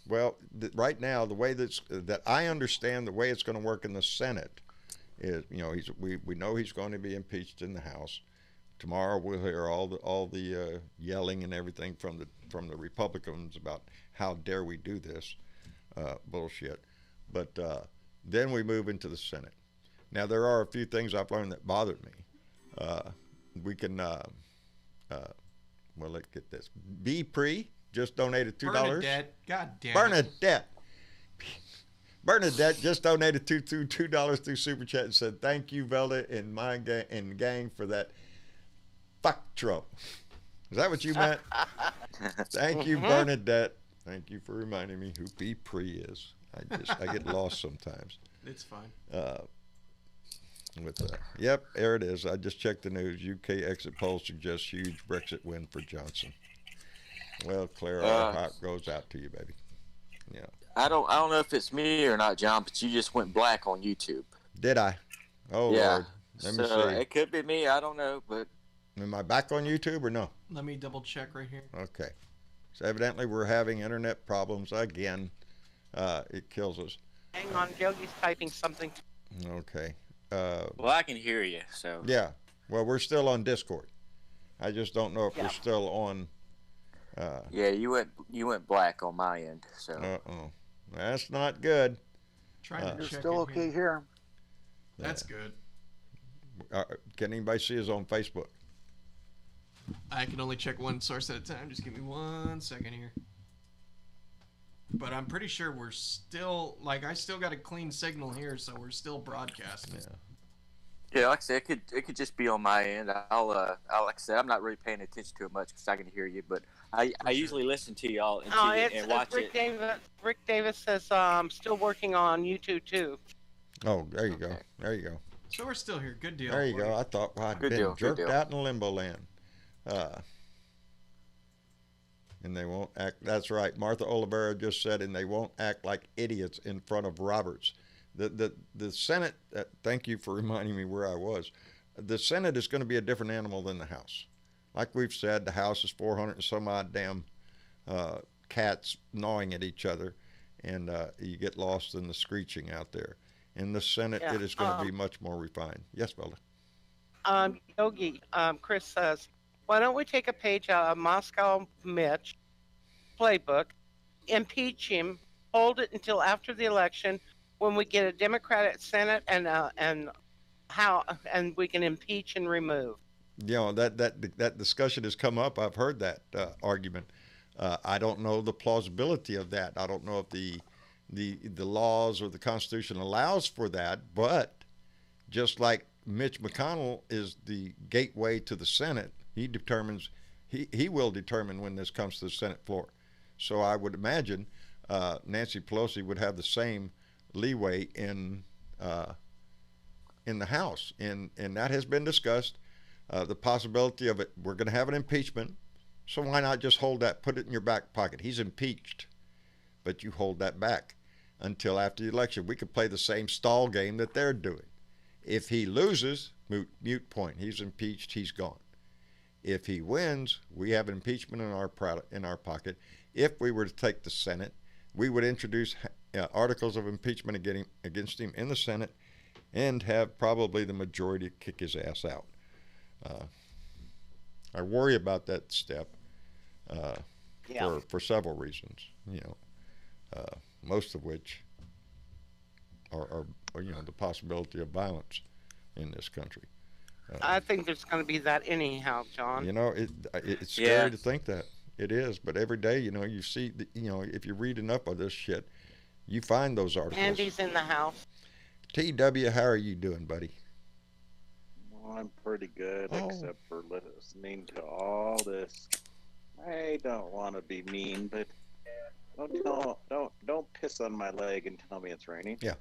B: Well, right now, the way that I understand the way it's going to work in the Senate is, we know he's going to be impeached in the House. Tomorrow we'll hear all the yelling and everything from the Republicans about how dare we do this bullshit. But then we move into the Senate. Now there are a few things I've learned that bothered me. We can well, let's get this. B Pre just donated $2.
C: Bernadette, God damn
B: Bernadette. Bernadette just donated $2 through Super Chat and said, "Thank you, Velda and gang for that fuck Trump." Is that what you meant? Thank you, Bernadette. Thank you for reminding me who B Pre is. I get lost sometimes.
C: It's fine.
B: Yep, there it is. I just checked the news. UK exit poll suggests huge Brexit win for Johnson. Well, Claire, our heart goes out to you, baby. Yeah.
G: I don't know if it's me or not, John, but you just went black on YouTube.
B: Did I? Oh,
G: yeah.
B: Lord. Let me see.
G: It could be me. I don't know, but
B: am I back on YouTube or no?
C: Let me double check right here.
B: Okay. So evidently we're having internet problems again. It kills us.
E: Hang on, Yogi's typing something.
B: Okay.
G: Well, I can hear you. So
B: yeah. Well, we're still on Discord. I just don't know if we're still on.
G: Yeah, you went black on my end. So.
B: That's not good.
C: Trying to
D: You're
C: check
D: still
C: it
D: okay here.
C: That's good.
B: Can anybody see us on Facebook?
C: I can only check one source at a time. Just give me 1 second here. But I'm pretty sure we're still, I still got a clean signal here, so we're still broadcasting.
G: Yeah, like I said, it could just be on my end. I'll like I said, I'm not really paying attention to it much because I can hear you, but I usually listen to y'all and watch
E: Rick
G: it.
E: Rick Davis says still working on YouTube too.
B: Oh, there you go. There you go.
C: So we're still here. Good deal.
B: There you go. I thought I'd been jerked out in limbo land. And they won't act. That's right. Martha Olivera just said, and they won't act like idiots in front of Roberts. The Senate. Thank you for reminding me where I was. The Senate is going to be a different animal than the House. Like we've said, the House is 400 and some odd damn cats gnawing at each other, and you get lost in the screeching out there. In the Senate,
E: Yeah.
B: it is going to be much more refined. Yes, Velda.
E: Yogi, Chris says, why don't we take a page out of Moscow Mitch playbook, impeach him, hold it until after the election when we get a Democratic Senate and we can impeach and remove.
B: You know, that discussion has come up. I've heard that argument. I don't know the plausibility of that. I don't know if the laws or the Constitution allows for that. But just like Mitch McConnell is the gateway to the Senate, he will determine when this comes to the Senate floor. So I would imagine Nancy Pelosi would have the same leeway in the House, and that has been discussed. The possibility of it, we're going to have an impeachment, so why not just hold that, put it in your back pocket? He's impeached, but you hold that back until after the election. We could play the same stall game that they're doing. If he loses, mute point. He's impeached, he's gone. If he wins, we have impeachment in our pocket. If we were to take the Senate, we would introduce articles of impeachment against him in the Senate and have probably the majority kick his ass out. I worry about that step for several reasons, most of which are the possibility of violence in this country.
E: I think there's going to be that anyhow, John.
B: It's scary to think that. It is, but every day, you see, if you read enough of this shit, you find those articles.
E: Andy's in the house.
B: TW, how are you doing, buddy?
I: Well, I'm pretty good, except for listening to all this. I don't want to be mean, but don't piss on my leg and tell me it's raining.
B: Yeah.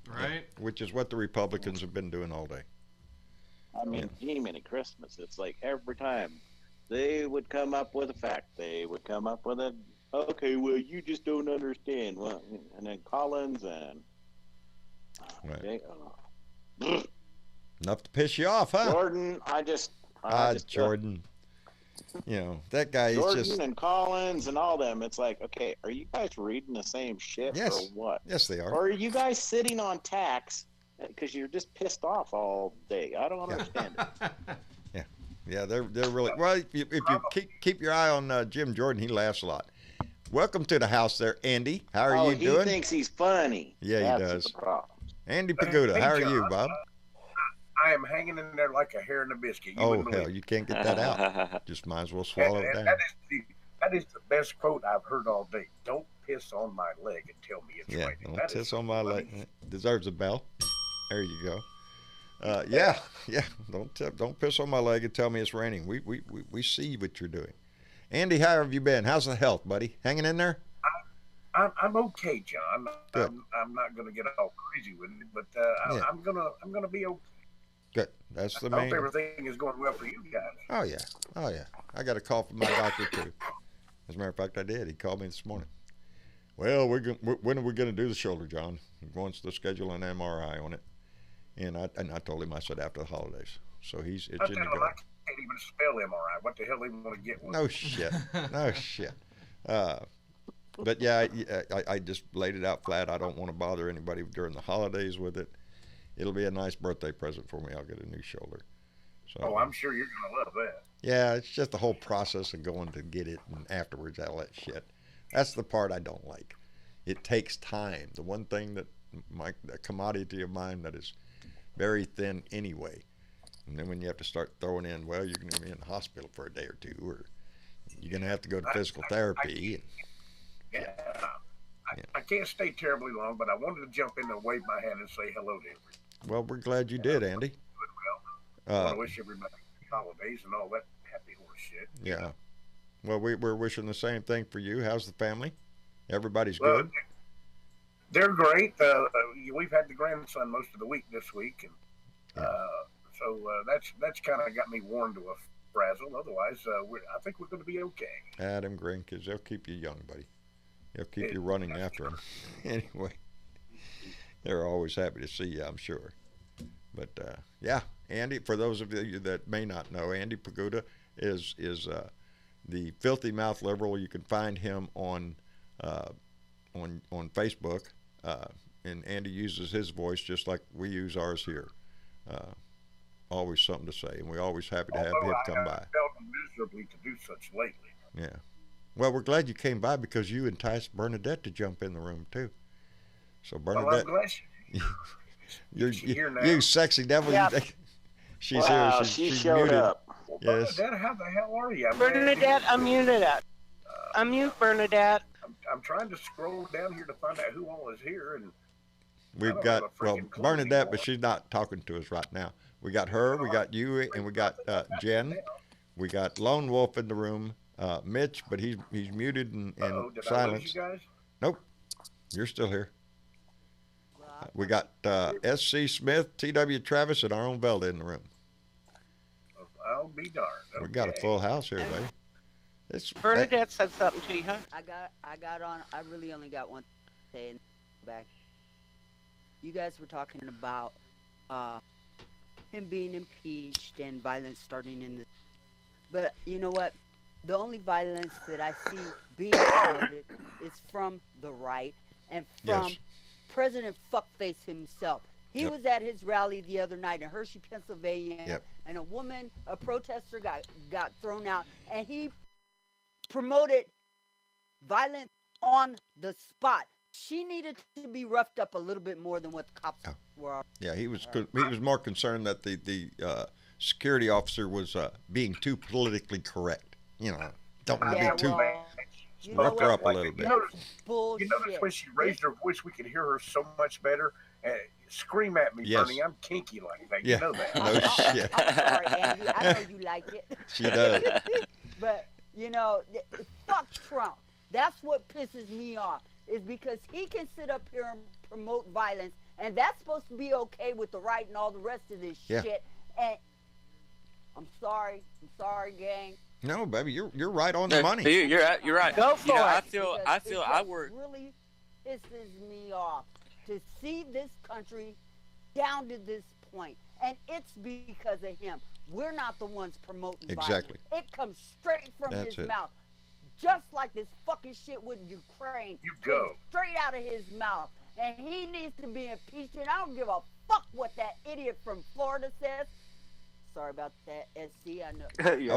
C: Right.
B: Yeah. Which is what the Republicans have been doing all day.
I: I mean, Jiminy Christmas. It's like every time they would come up with a fact, they would come up with a, okay, well, you just don't understand. Well, and then Collins and
B: right. Enough to piss you off, huh?
I: Jordan,
B: Jordan. That guy
I: Jordan
B: is just...
I: and Collins and all them. It's like, okay, are you guys reading the same shit or what?
B: Yes, they are.
I: Or are you guys sitting on tax because you're just pissed off all day? I don't understand it.
B: Yeah, they're really... Well, if you keep your eye on Jim Jordan, he laughs a lot. Welcome to the house there, Andy. How are you doing?
I: He thinks he's funny.
B: Yeah, he does.
I: The problem.
B: Andy Paguda, how are you, Bob?
J: I am hanging in there like a hair in a biscuit.
B: You can't get that out. Just might as well swallow it down.
J: That is the best quote I've heard all day. Don't piss on my leg and tell me it's raining.
B: Don't piss on my leg. Deserves a bell. There you go. Don't piss on my leg and tell me it's raining. We see what you're doing. Andy, how have you been? How's the health, buddy? Hanging in there?
J: I'm okay, John. I'm not going to get all crazy with it, but I'm gonna be okay.
B: Good. That's the
J: main. I hope everything is going well for you guys.
B: Oh yeah. I got a call from my doctor too. As a matter of fact, I did. He called me this morning. Well, when are we going to do the shoulder, John? He wants to schedule an MRI on it, and I told him, I said after the holidays. So it's in the go.
J: I can't even spell MRI. What the hell do you want to get one?
B: No shit. But yeah, I just laid it out flat. I don't want to bother anybody during the holidays with it. It'll be a nice birthday present for me. I'll get a new shoulder. So,
J: I'm sure you're going to love that.
B: Yeah, it's just the whole process of going to get it and afterwards all that shit. That's the part I don't like. It takes time. The one thing that the commodity of mine that is very thin anyway. And then when you have to start throwing in, well, you're going to be in the hospital for a day or two, or you're going to have to go to physical therapy.
J: I can't stay terribly long, but I wanted to jump in and wave my hand and say hello to everybody.
B: Well, we're glad you did, Andy.
J: I want to wish everybody holidays and all that happy horse shit.
B: Yeah. Well, we're wishing the same thing for you. How's the family? Everybody's good?
J: They're great. We've had the grandson most of the week this week, and so that's kind of got me worn to a frazzled. Otherwise, I think we're going to be okay.
B: Them grandkids, they'll keep you young, buddy. They'll keep you running after them. Anyway, they're always happy to see you, I'm sure. But yeah, Andy. For those of you that may not know, Andy Paguda is the Filthy Mouth Liberal. You can find him on Facebook, and Andy uses his voice just like we use ours here. Always something to say, and we're always happy to have him come by.
J: I felt miserably to do such lately.
B: Yeah. Well, we're glad you came by because you enticed Bernadette to jump in the room too. So Bernadette,
J: well, I'm glad
B: you sexy devil.
E: Yep.
B: She's
I: wow,
B: here.
I: she
B: She's
I: showed
B: muted.
I: up.
J: Well,
B: Yes.
J: Bernadette, how the hell are you?
E: Bernadette, unmute it. Unmute Bernadette.
J: I'm trying to scroll down here to find out who all is here, and
B: We've got Bernadette, but she's not talking to us right now. We got her, we got you, and we got Jen. We got Lone Wolf in the room, Mitch, but he's muted and
J: did
B: silenced.
J: I lose you guys?
B: Nope, you're still here. We got S.C. Smith, T.W. Travis, and our own Velda in the room.
J: I'll be darned. Okay.
B: We got a full house here, buddy.
E: Bernadette said something to you, huh?
K: I got on. I really only got one thing back. You guys were talking about him being impeached and violence starting in the. But you know what? The only violence that I see being promoted is from the right and from President Fuckface himself. He was at his rally the other night in Hershey, Pennsylvania, and a protester got thrown out, and he promoted violence on the spot. She needed to be roughed up a little bit more than what the cops were.
B: Yeah, he was more concerned that the security officer was being too politically correct. You know, don't want to be too. Rough her up a little bit.
J: You notice when she raised her voice, we could hear her so much better. Scream at me, Bernie. I'm kinky like that.
B: Yeah.
J: You know that.
B: No shit.
K: I'm sorry, Andy. I know you like it.
B: She does.
K: But, you know, fuck Trump. That's what pisses me off, is because he can sit up here and promote violence, and that's supposed to be okay with the right and all the rest of this shit. And I'm sorry, gang.
B: No, baby, you're right on the money.
G: You're right.
E: Go for it.
G: I feel I worry.
K: Really pisses me off to see this country down to this point, and it's because of him. We're not the ones promoting
B: Exactly.
K: violence. It comes straight from
B: That's
K: his
B: it.
K: mouth, just like this fucking shit with Ukraine.
J: You go.
K: Straight out of his mouth, and he needs to be impeached. And I don't give a fuck what that idiot from Florida says. Sorry about that, SC. I know.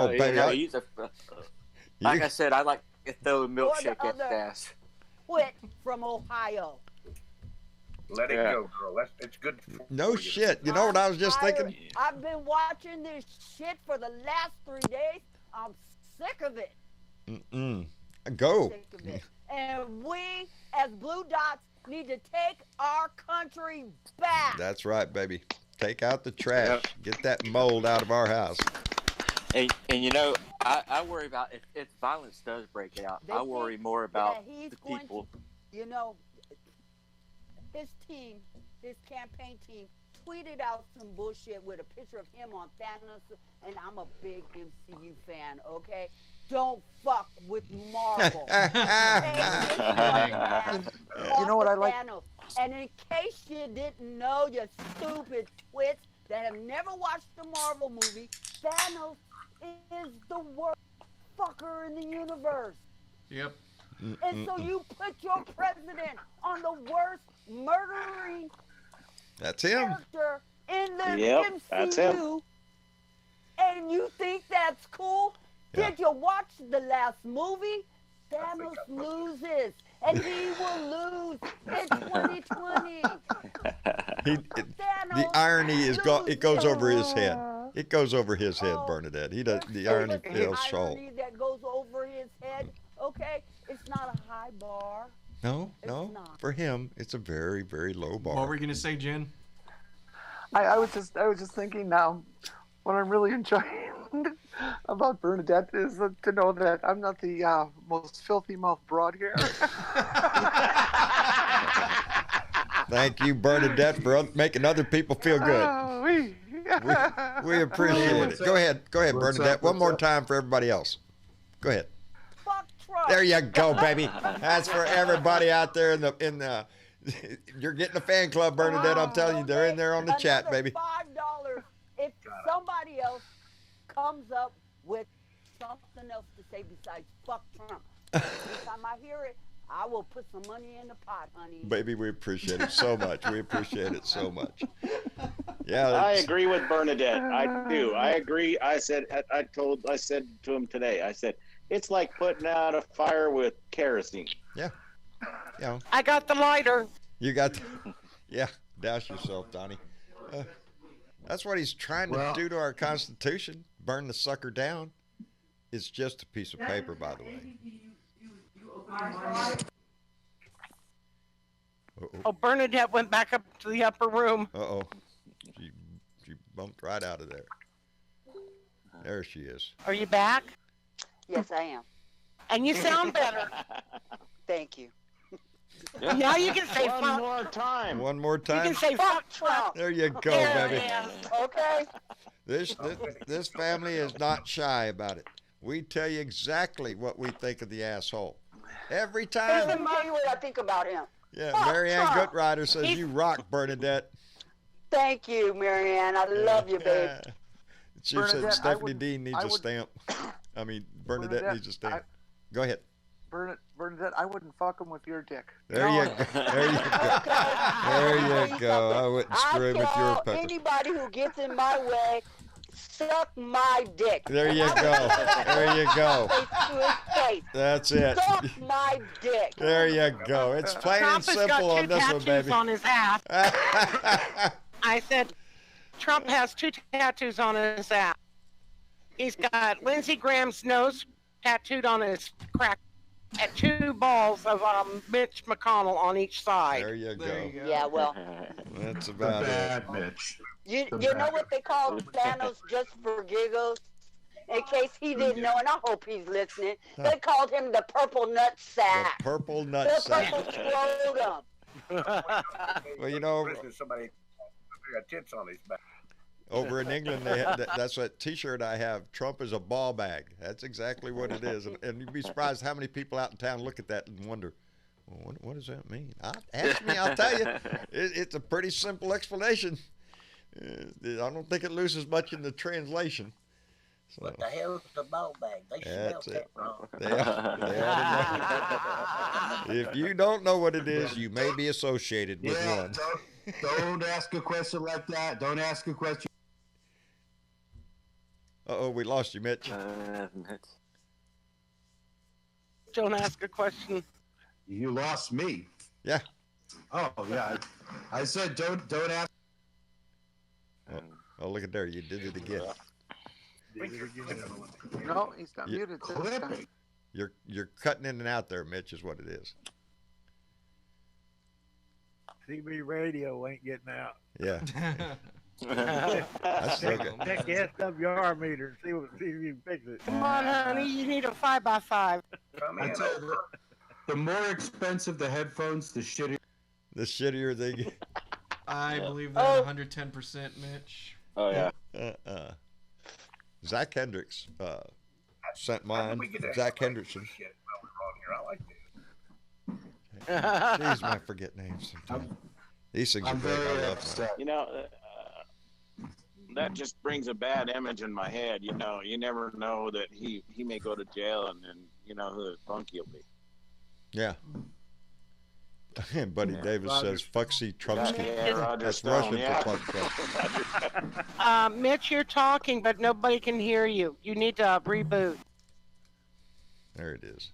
B: Baby,
G: like I said, I like to throw a milkshake at the ass.
K: Quit from Ohio.
J: Let it go, girl. It's good.
B: No shit. You know what I was just thinking?
K: I've been watching this shit for the last 3 days. I'm sick of it.
B: Go.
K: Sick of it. And we, as Blue Dots, need to take our country back.
B: That's right, baby. Take out the trash. Get that mold out of our house.
G: And you know, I worry about if violence does break out. I worry more about the people.
K: You know, his team, his campaign team, tweeted out some bullshit with a picture of him on Thanos, and I'm a big MCU fan, okay? Don't fuck with Marvel.
D: You know what I like?
K: Thanos. And in case you didn't know, you stupid twits that have never watched the Marvel movie, Thanos is the worst fucker in the universe.
C: Yep.
K: And so you put your president on the worst murdering
B: That's him.
K: character in the
I: Yep, that's him.
K: MCU, and you think that's cool?
B: Yeah.
K: Did you watch the last movie? Thanos loses, and he will lose in 2020.
B: The irony is it goes over his head. It goes over his head, Bernadette. He does. The irony feels
K: The
B: so.
K: irony that goes over his head. Okay, it's not a high bar.
B: No.
K: not.
B: For him, it's a very, very low bar.
C: What were you gonna say, Jen?
D: I was just thinking now, what I'm really enjoying about Bernadette is to know that I'm not the most filthy mouth broad here.
B: Thank you, Bernadette, for making other people feel good.
D: Oh,
B: We appreciate it. Go ahead,
F: What's
B: Bernadette.
F: up?
B: One more
F: What's
B: time for everybody else. Go ahead.
K: Fuck Trump.
B: There you go, baby. That's for everybody out there in the. You're getting a fan club, Bernadette. I'm telling you, they're in there on the chat, baby.
K: $5 if somebody else comes up with something else to say besides fuck Trump. Every time I hear it, I will put some money in the pot, honey.
B: Baby, we appreciate it so much. We appreciate it so much. Yeah,
I: I agree with Bernadette. I do. I agree. I said to him today. I said it's like putting out a fire with kerosene.
B: Yeah. Yeah.
E: I got the lighter.
B: You got. Yeah. Douse yourself, Donnie. That's what he's trying to do to our Constitution. Burn the sucker down. It's just a piece of paper, by the way.
E: Oh, Bernadette went back up to the upper room.
B: Uh-oh. She bumped right out of there. There she is.
E: Are you back?
K: Yes, I am.
E: And you sound better.
K: Thank you.
E: Now you can say
I: One
E: fuck.
I: more time.
B: One more
E: You
B: time.
E: can say fuck Trump.
B: There you go,
E: There
B: baby.
E: it is.
K: Okay.
B: This family is not shy about it. We tell you exactly what we think of the asshole. Every time.
K: Let me tell you what I think about him.
B: Yeah,
K: Fuck
B: Marianne
K: Trump.
B: Gootrider says you rock, Bernadette.
K: Thank you, Marianne. I love you, babe.
B: She
D: Bernadette,
B: said
D: I
B: Stephanie
D: would-
B: Dean needs
D: I
B: a
D: would-
B: stamp. I mean, Bernadette
D: Bernadette,
B: needs a stamp. Go ahead.
D: Bernadette, I wouldn't fuck him with your dick.
B: There you go. There you go. There you go. I wouldn't screw him with your
K: tell
B: pepper.
K: anybody who gets in my way, suck my dick.
B: There you go. There you go.
K: Face to his face.
B: That's it.
K: Suck my dick.
B: There you go. It's plain and
E: Trump has got
B: simple
E: two
B: on this one,
E: tattoos
B: baby.
E: on his ass. I said, Trump has two tattoos on his ass. He's got Lindsey Graham's nose tattooed on his crack, and two balls of Mitch McConnell on each side.
B: There you go.
K: Yeah, well,
B: That's
F: The
B: about it.
F: bad Mitch.
K: you know what they call Thanos just for giggles? In case he didn't know, and I hope he's listening, they called him the purple nut
B: The
K: sack.
B: purple
K: The
B: nutsack.
K: purple scrotum.
B: Well, you know,
J: Somebody got tits on his back.
B: over in England, that's that T-shirt I have. Trump is a ball bag. That's exactly what it is. And you'd be surprised how many people out in town look at that and wonder, well, what does that mean? Ask me, I'll tell you. It's a pretty simple explanation. I don't think it loses much in the translation. So,
J: What the hell's the ball bag? They
B: That's
J: smell
B: it.
J: that wrong.
B: they are. If you don't know what it is, you may be associated with
F: Yeah,
B: one.
F: don't ask a question like that. Don't ask a question.
B: Uh-oh, we lost you, Mitch.
E: Don't ask a question.
F: You lost me.
B: Yeah.
F: Oh yeah. I said don't ask.
B: Oh, look at there. You did it again.
D: No, he's not
B: Yeah.
D: muted. this
F: Clip
D: time.
F: it.
B: You're cutting in and out there, Mitch, is what it is.
H: CB radio ain't getting out.
B: Yeah. That's still good.
H: Check the SWR meter and see if you can fix it.
E: Come on, honey, you need a 5x5.
J: Come
F: I
J: in.
F: tell you, the more expensive the headphones, the shittier.
B: The shittier they get.
C: I believe that 110%, Mitch.
I: Oh yeah.
B: Zach Hendricks sent mine.
J: We get that
B: Zach
J: shit
B: Hendrickson.
J: shit while we're on here. I like this.
B: Jeez, I forget names sometimes. These things are
F: I'm
B: great.
F: very
B: I love them.
F: upset.
I: You know, that just brings a bad image in my head. You know, you never know that he may go to jail, and then you know who the punk he'll be.
B: Yeah. And Buddy Davis says, Fuxy Trumpsky.
I: Yeah, Roger
B: That's
I: Stone,
B: Russian
I: yeah.
B: for fuck Trump.
E: Mitch, you're talking, but nobody can hear you. You need to reboot.
B: There it is.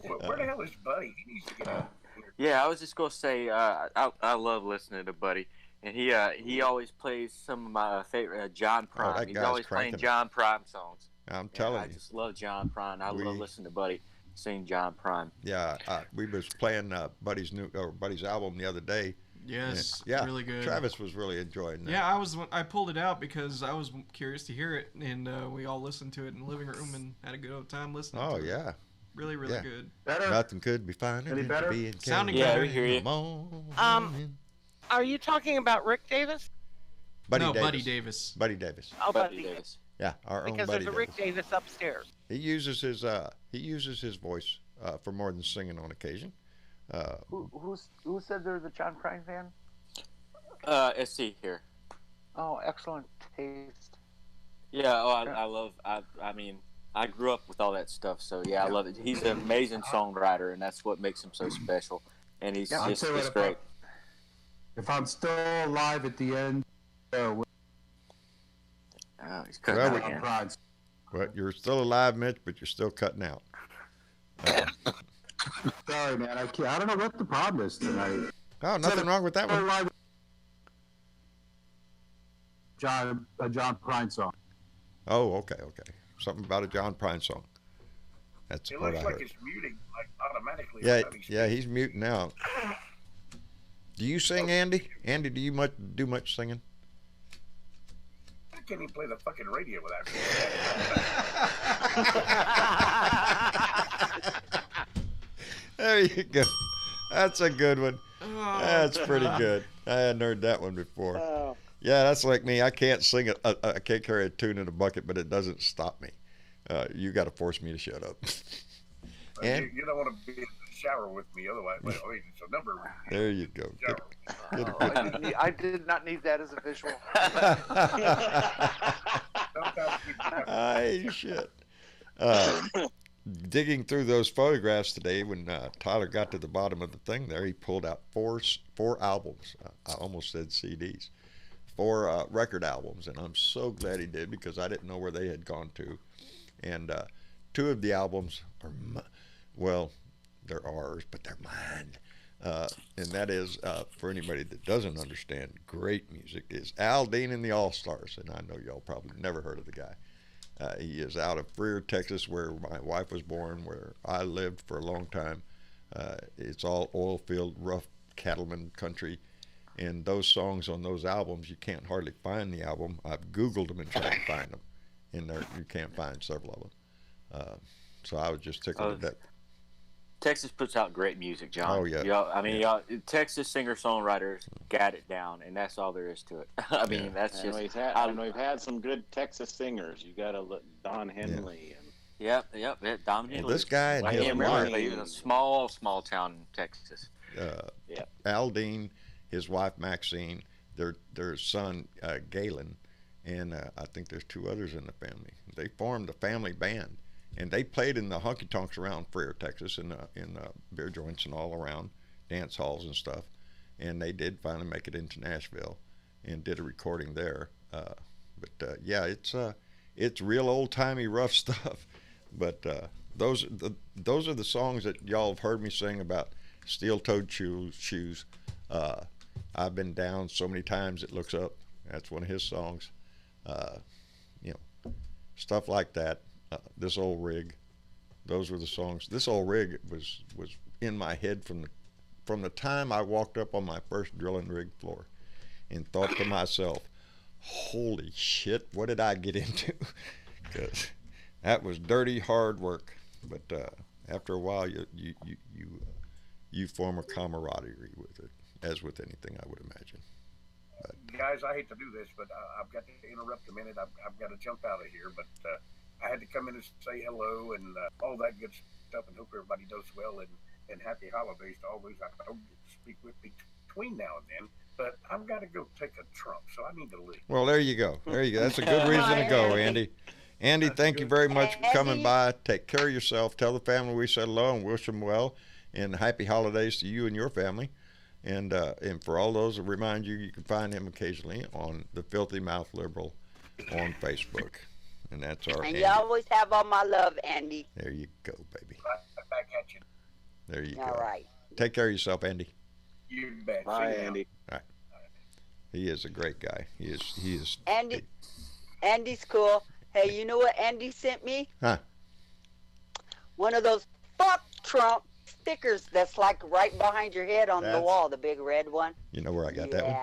J: Where the hell is Buddy? He needs to get out.
G: Yeah, I was just gonna say I love listening to Buddy, and he always plays some of my favorite John Prine.
B: that
G: He's
B: guy's
G: always playing
B: cranking it.
G: John Prine songs.
B: I'm
G: Yeah,
B: telling
G: I
B: you.
G: just love John Prine. I
B: We-
G: love listening to Buddy sing John Prine.
B: Yeah, we was playing Buddy's album the other day.
C: Yes,
B: Yeah,
C: really good.
B: Travis was really enjoying that.
C: Yeah, I pulled it out because I was curious to hear it, and we all listened to it in the living room and had a good old time listening
B: Oh
C: to it.
B: yeah.
C: Really, really
B: Yeah.
C: good.
F: Better.
B: Nothing could be finer
F: Any
B: than
F: better?
B: to be in
C: Sounding
B: California
G: Yeah, we hear you.
B: in the morning.
E: Are you talking about Rick Davis?
C: Buddy Davis.
B: Buddy Davis.
E: Oh,
G: Buddy Davis.
B: Yeah, our own
E: because
B: Buddy
E: there's a Rick Davis upstairs.
B: He uses his voice for more than singing on occasion.
D: Who said they're the John Prine fan?
G: SC here.
D: Oh, excellent taste.
G: Yeah. Oh, I love. I mean, I grew up with all that stuff, so yeah, I love it. He's an amazing songwriter, and that's what makes him so special. And he's just great.
F: If I'm still alive at the end,
G: he's cutting out again.
B: But you're still alive, Mitch, but you're still cutting out.
F: Sorry, man. I don't know what the problem is tonight.
B: Oh, nothing wrong with that one.
F: A John Prine song.
B: Oh, okay. Something about a John Prine song. That's
J: It
B: what
J: looks
B: I
J: like
B: heard.
J: it's muting, like automatically.
B: Yeah, he's muting out. Do you sing, Andy? Andy, do you do much singing?
J: I can't even play the fucking radio without
B: There you go. That's a good one. That's pretty good. I hadn't heard that one before. Yeah, that's like me. I can't sing it. I can't carry a tune in a bucket, but it doesn't stop me. You got to force me to shut up. And
J: you don't want to be in the shower with me, otherwise, it's a number.
B: There you go.
D: I did not need that as a visual.
B: Shit. Digging through those photographs today, when Tyler got to the bottom of the thing there, he pulled out four albums. I almost said CDs. 4 record albums, and I'm so glad he did, because I didn't know where they had gone to. And 2 of the albums are, they're ours, but they're mine. And that is, for anybody that doesn't understand great music, is Al Dean and the All-Stars. And I know y'all probably never heard of the guy. He is out of Freer, Texas, where my wife was born, where I lived for a long time. It's all oil field, rough cattleman country. And those songs on those albums, you can't hardly find the album. I've Googled them and tried to find them. And there, you can't find several of them. So I was just tickled to death.
G: Texas puts out great music, John.
B: Oh, yeah.
G: Y'all, Texas singer-songwriters got it down, and that's all there is to it. I mean, that's just...
I: we've had some good Texas singers. You got to look Don Henley.
G: Yeah. Don Henley.
B: Well, this guy and his wife...
G: He was a small town in Texas.
B: Al Dean, his wife Maxine, their son Galen, and I think there's 2 others in the family. They formed a family band, and they played in the honky tonks around Freer, Texas, in beer joints and all around, dance halls and stuff. And they did finally make it into Nashville, and did a recording there. Yeah, it's real old timey rough stuff. But those are the songs that y'all have heard me sing about. Steel-toed shoes. I've been down so many times it looks up. That's one of his songs. Stuff like that. This old rig. Those were the songs. This old rig was in my head from the time I walked up on my first drilling rig floor, and thought to myself, "Holy shit, what did I get into?" Because that was dirty, hard work. But after a while, you form a camaraderie with it, as with anything, I would imagine. But,
J: guys, I hate to do this, but I've got to interrupt a minute. I've got to jump out of here, but I had to come in and say hello and all that good stuff, and hope everybody does well, and happy holidays to all those I don't get to speak with between now and then. But I've got to go take a Trump, so I need to leave.
B: Well, there you go. That's a good reason to go, Andy. Andy, thank you very much for coming by. Take care of yourself. Tell the family we said hello and wish them well. And happy holidays to you and your family. And for all those, I remind you, you can find him occasionally on the Filthy Mouth Liberal on Facebook. And that's our
K: And
B: Andy.
K: you always have all my love, Andy.
B: There you go, baby.
J: Right back at you.
B: There you go.
K: All right.
B: Take care of yourself, Andy.
J: You bet.
I: Bye, Andy.
B: All right. He is a great guy. He is.
K: Andy's cool. Hey, you know what Andy sent me?
B: Huh?
K: One of those "fuck Trump" stickers that's like right behind your head on the wall, the big red one.
B: You know where I got that one?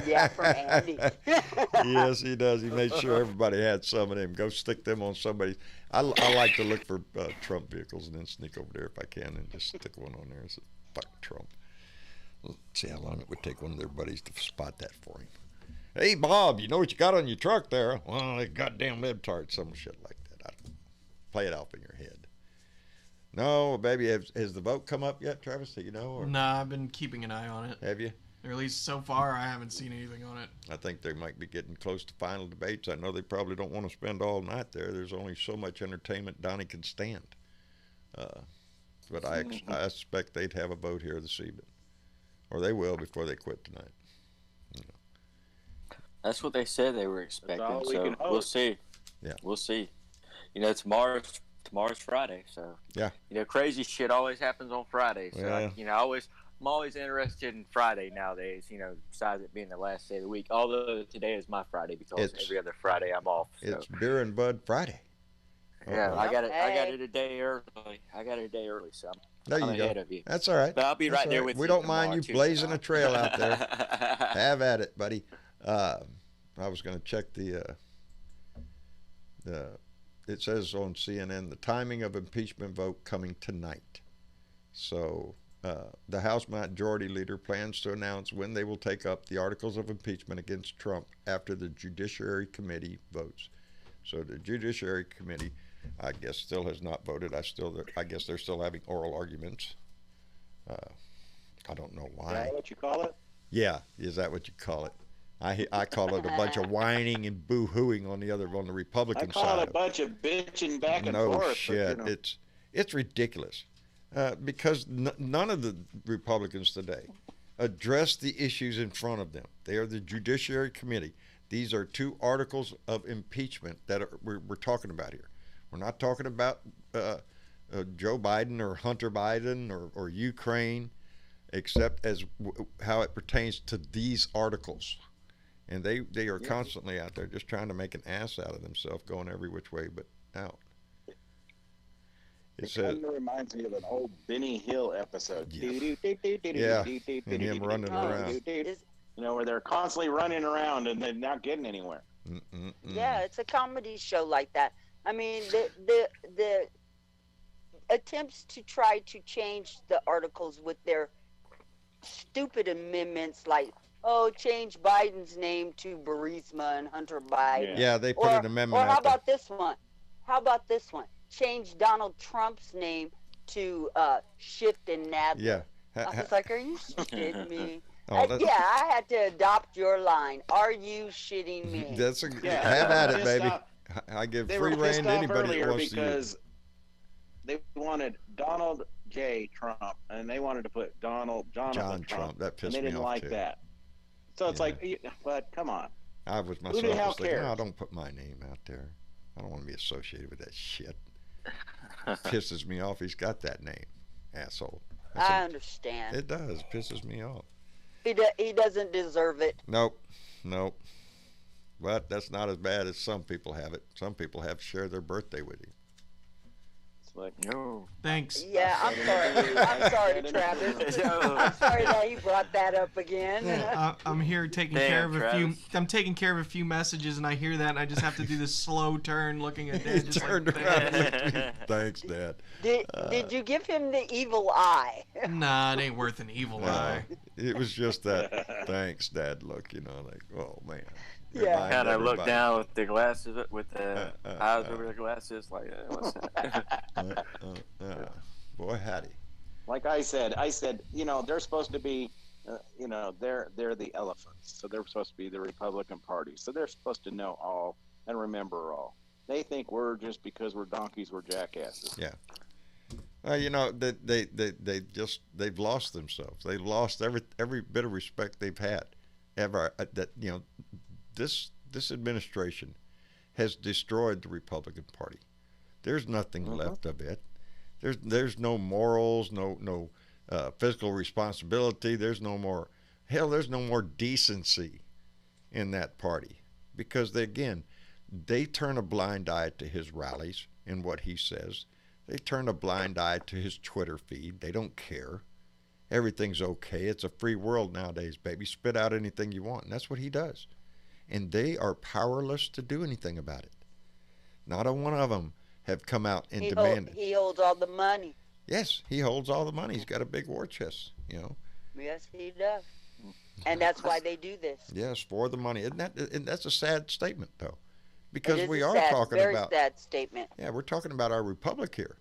K: Yeah, from Andy.
B: Yes, he does. He made sure everybody had some of them. Go stick them on somebody. I like to look for Trump vehicles and then sneak over there if I can and just stick one on there and say, "Fuck Trump." Let's see how long it would take one of their buddies to spot that for him. Hey, Bob, you know what you got on your truck there? Well, a goddamn libtard, some shit like that. I don't know. Play it off in your head. No, baby, has the vote come up yet, Travis? Do you know? Or?
C: Nah, I've been keeping an eye on it.
B: Have you?
C: Or at least so far, I haven't seen anything on it.
B: I think they might be getting close to final debates. I know they probably don't want to spend all night there. There's only so much entertainment Donnie can stand. But I expect they'd have a vote here this evening. Or they will before they quit tonight. You know.
G: That's what they said they were expecting.
I: all we
G: So
I: can hope.
G: we'll see.
B: Yeah.
G: We'll see. You know, tomorrow's Friday, so
B: Yeah.
G: you know, crazy shit always happens on Friday. So
B: Yeah.
G: I'm always interested in Friday nowadays. You know, besides it being the last day of the week. Although today is my Friday because every other Friday I'm off. So.
B: It's Beer and Bud Friday.
G: Yeah,
B: Uh-oh.
G: I got it a day early. So
B: There
G: I'm
B: you go.
G: ahead of you.
B: That's all right.
G: But I'll be
B: That's
G: right there
B: all
G: with
B: We
G: you
B: don't mind
G: tomorrow,
B: you
G: too,
B: blazing
G: so.
B: a trail out there. Have at it, buddy. I was going to check it says on CNN, the timing of impeachment vote coming tonight. So the House Majority Leader plans to announce when they will take up the articles of impeachment against Trump after the Judiciary Committee votes. So the Judiciary Committee, I guess, still has not voted. I guess they're still having oral arguments. I don't know why.
I: Is that what you call it?
B: Yeah, is that what you call it? I call it a bunch of whining and boo-hooing on the Republican
I: I
B: side.
I: call it a bunch of bitching back and
B: No
I: forth.
B: shit,
I: But, you know,
B: it's ridiculous because none of the Republicans today address the issues in front of them. They are the Judiciary Committee. These are two articles of impeachment that we're talking about here. We're not talking about Joe Biden or Hunter Biden or Ukraine, except as how it pertains to these articles. And they are constantly out there just trying to make an ass out of themselves, going every which way but out.
I: it kind of reminds me of an old Benny Hill episode.
B: Yeah, and him running around.
I: You know, where they're constantly running around and they're not getting anywhere.
K: Yeah, it's a comedy show like that. I mean, the attempts to try to change the articles with their stupid amendments, like change Biden's name to Burisma and Hunter Biden.
B: Yeah, they put an amendment.
K: Or how
B: out there.
K: about this one? How about this one? Change Donald Trump's name to Shift and Nadler.
B: Yeah.
K: I was like, are you shitting me?
B: Oh,
K: I had to adopt your line. Are you shitting me?
B: That's
I: Yeah,
B: have at it, baby.
I: off.
B: I give
I: They
B: free
I: were
B: rein
I: pissed
B: to
I: off
B: anybody that
I: earlier
B: wants to use.
I: because they wanted Donald J. Trump, and they wanted to put Jonathan
B: John Trump. That
I: and
B: pissed
I: they
B: me
I: didn't
B: off
I: like
B: too.
I: that. So it's like, but come on.
B: I was
I: Who
B: myself
I: the hell
B: was thinking,
I: cares?
B: no, don't put my name out there. I don't want to be associated with that shit. Pisses me off. He's got that name, asshole.
K: I understand.
B: It does. Pisses me off.
K: He doesn't deserve it.
B: Nope. But that's not as bad as some people have it. Some people have to share their birthday with you.
I: It's like,
G: No.
C: Thanks.
K: Yeah, I'm sorry. I'm sorry, Travis. I'm sorry that he brought that up again.
C: I'm here taking
G: Damn,
C: care of a few.
G: Travis.
C: I'm taking care of a few messages, and I hear that, and I just have to do this slow turn, looking at
B: He
C: Dad. Just
B: turned
C: like,
B: around and looked at me. Thanks, Dad.
K: Did you give him the evil eye?
C: Nah, it ain't worth an evil eye.
B: It was just that thanks, Dad look, like, oh, man.
K: Yeah.
B: Remind
G: Kind of look
B: everybody.
G: down with the glasses, with the eyes over the glasses, like, what's that?
B: Boy, howdy.
I: like I said, they're supposed to be, they're the elephants. So they're supposed to be the Republican Party. So they're supposed to know all and remember all. They think we're just because we're donkeys, we're jackasses.
B: Yeah. They've lost themselves. They've lost every bit of respect they've had ever. This administration has destroyed the Republican Party. There's nothing left of it. There's no morals, no fiscal responsibility. There's no more decency in that party because they turn a blind eye to his rallies and what he says. They turn a blind eye to his Twitter feed. They don't care. Everything's okay. It's a free world nowadays, baby. Spit out anything you want. And that's what he does. And they are powerless to do anything about it. Not a one of them have come out and demanded.
K: He holds all the money.
B: Yes, he holds all the money. He's got a big war chest,
K: Yes, he does. And that's why they do this.
B: Yes, for the money. And that's a sad statement, though,
K: It
B: because
K: is
B: we
K: a
B: are
K: sad,
B: talking
K: very
B: about.
K: sad statement.
B: Yeah, we're talking about our republic here.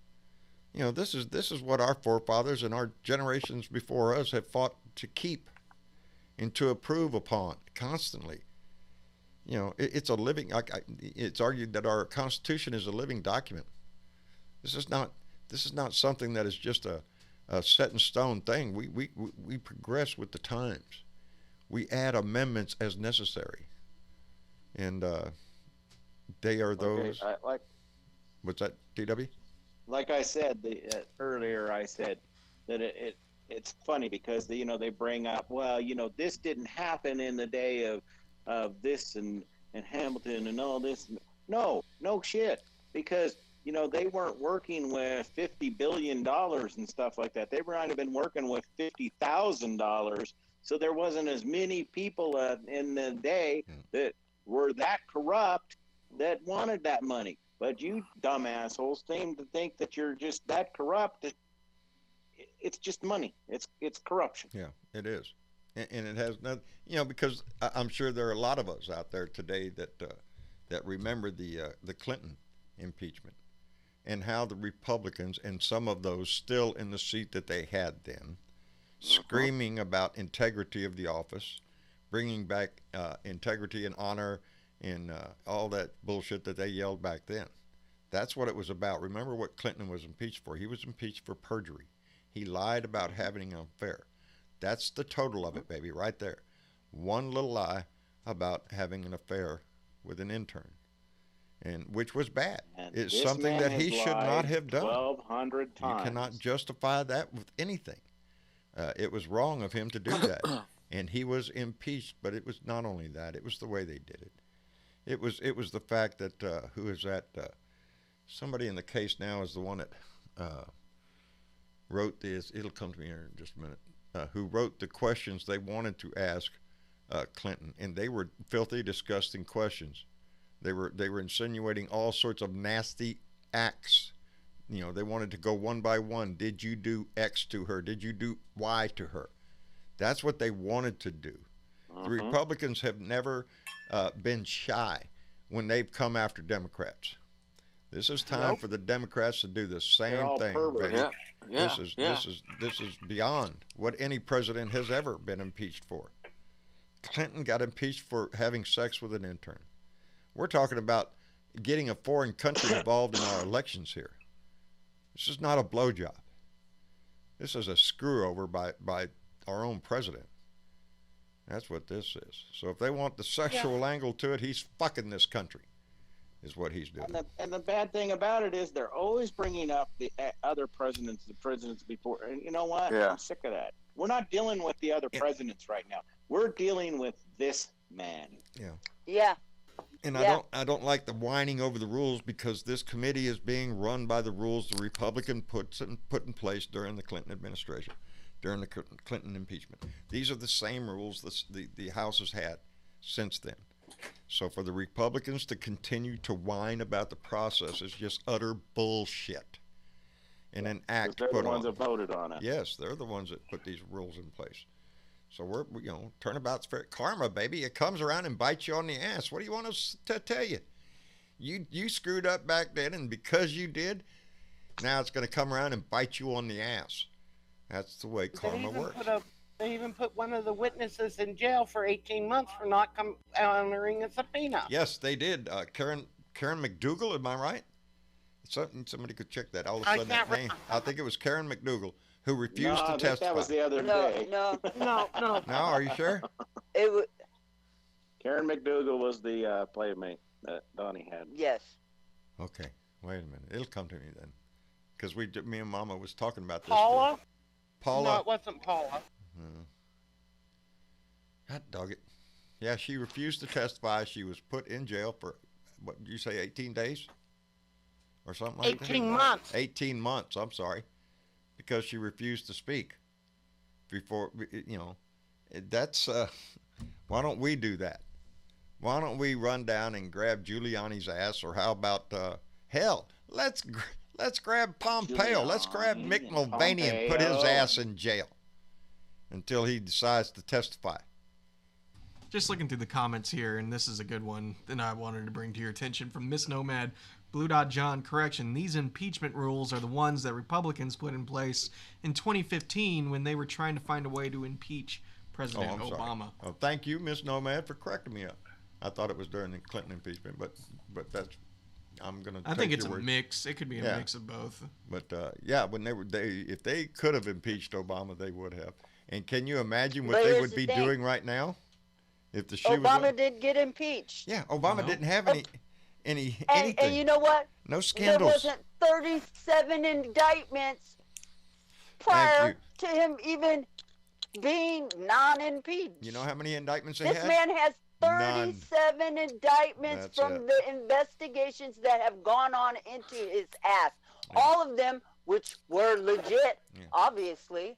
B: You know, this is what our forefathers and our generations before us have fought to keep and to improve upon constantly. You know, it's a living. It's argued that our Constitution is a living document. This is not something that is just a set in stone thing. We progress with the times. We add amendments as necessary, and they are those.
I: Like
B: What's that, DW?
I: like I said earlier, I said that it's funny because they bring up, well, this didn't happen in the day of this and Hamilton and all this. No shit, because they weren't working with $50 billion and stuff like that. They might have been working with $50,000. So there wasn't as many people in the day that were that corrupt that wanted that money. But you dumb assholes seem to think that you're just that corrupt. It's just money. It's corruption.
B: Yeah, it is, and it has nothing. Because I'm sure there are a lot of us out there today that remember the Clinton impeachment and how the Republicans, and some of those still in the seat that they had then, screaming about integrity of the office, bringing back integrity and honor and all that bullshit that they yelled back then. That's what it was about. Remember what Clinton was impeached for. He was impeached for perjury. He lied about having an affair. That's the total of it, baby, right there. One little lie about having an affair with an intern, and which was bad.
I: And
B: It's
I: this
B: something
I: man
B: that
I: has
B: he should not
I: lied
B: have done.
I: 1,200 times.
B: You cannot justify that with anything. It was wrong of him to do that, and he was impeached. But it was not only that; it was the way they did it. It was the fact that who is that? Somebody in the case now is the one that wrote this. It'll come to me here in just a minute. Who wrote the questions they wanted to ask Clinton, and they were filthy, disgusting questions. They were insinuating all sorts of nasty acts. They wanted to go one by one. Did you do X to her? Did you do Y to her? That's what they wanted to do. The Republicans have never been shy when they've come after Democrats. This is time for the Democrats to do the same thing.
G: Yeah.
B: This is beyond what any president has ever been impeached for. Clinton got impeached for having sex with an intern. We're talking about getting a foreign country involved in our elections here. This is not a blowjob. This is a screw over by our own president. That's what this is. So if they want the sexual angle to it, he's fucking this country, is what he's doing.
I: And the bad thing about it is they're always bringing up the other presidents, the presidents before. And you know what?
G: Yeah.
I: I'm sick of that. We're not dealing with the other presidents right now. We're dealing with this man.
K: Yeah.
B: And I don't like the whining over the rules, because this committee is being run by the rules the Republican put in place during the Clinton administration, during the Clinton impeachment. These are the same rules the House has had since then. So for the Republicans to continue to whine about the process is just utter bullshit. And an act
I: They're
B: put
I: the ones
B: on.
I: that voted on it.
B: Yes, they're the ones that put these rules in place. So we're turnabout's fair. Karma, baby. It comes around and bites you on the ass. What do you want us to tell you? You screwed up back then, and because you did, now it's going to come around and bite you on the ass. That's the way karma works.
E: They even put one of the witnesses in jail for 18 months for not honoring a subpoena.
B: Yes, they did. Karen McDougal, am I right? Somebody could check that. All of a sudden, that name. I think it was Karen McDougal, who refused to testify.
I: That was the other day.
K: No.
B: No, are you sure?
K: It was.
I: Karen McDougal was the playmate that Donnie had.
K: Yes.
B: Okay, wait a minute. It'll come to me then, because me and Mama was talking about this.
E: Paula?
B: Paula?
E: No, it wasn't Paula.
B: God dog it. Yeah, she refused to testify. She was put in jail for, what did you say, 18 days? Or something like that?
E: 18 months.
B: 18 months, I'm sorry. Because she refused to speak. Before, that's, why don't we do that? Why don't we run down and grab Giuliani's ass? Or how about, hell, let's grab Pompeo. Let's grab Mick Mulvaney and put his ass in jail. until he decides to testify.
C: Just looking through the comments here, and this is a good one that I wanted to bring to your attention from Miss Nomad. Blue Dot John, correction, these impeachment rules are the ones that Republicans put in place in 2015 when they were trying to find a way to impeach President Obama.
B: Sorry. Oh, thank you, Miss Nomad, for correcting me up. I thought it was during the Clinton impeachment, but that's, I'm gonna.
C: I think it's a mix. It could be a mix of both.
B: But when if they could have impeached Obama, they would have. And can you imagine what they would be doing right now if the shoe
L: Obama did get impeached?
B: Yeah, Obama didn't have anything.
L: And you know what?
B: No scandals.
L: There wasn't 37 indictments prior to him even being non-impeached.
B: You know how many indictments they
L: had? This man has 37 indictments from the investigations that have gone on into his ass. Yeah. All of them, which were legit, obviously.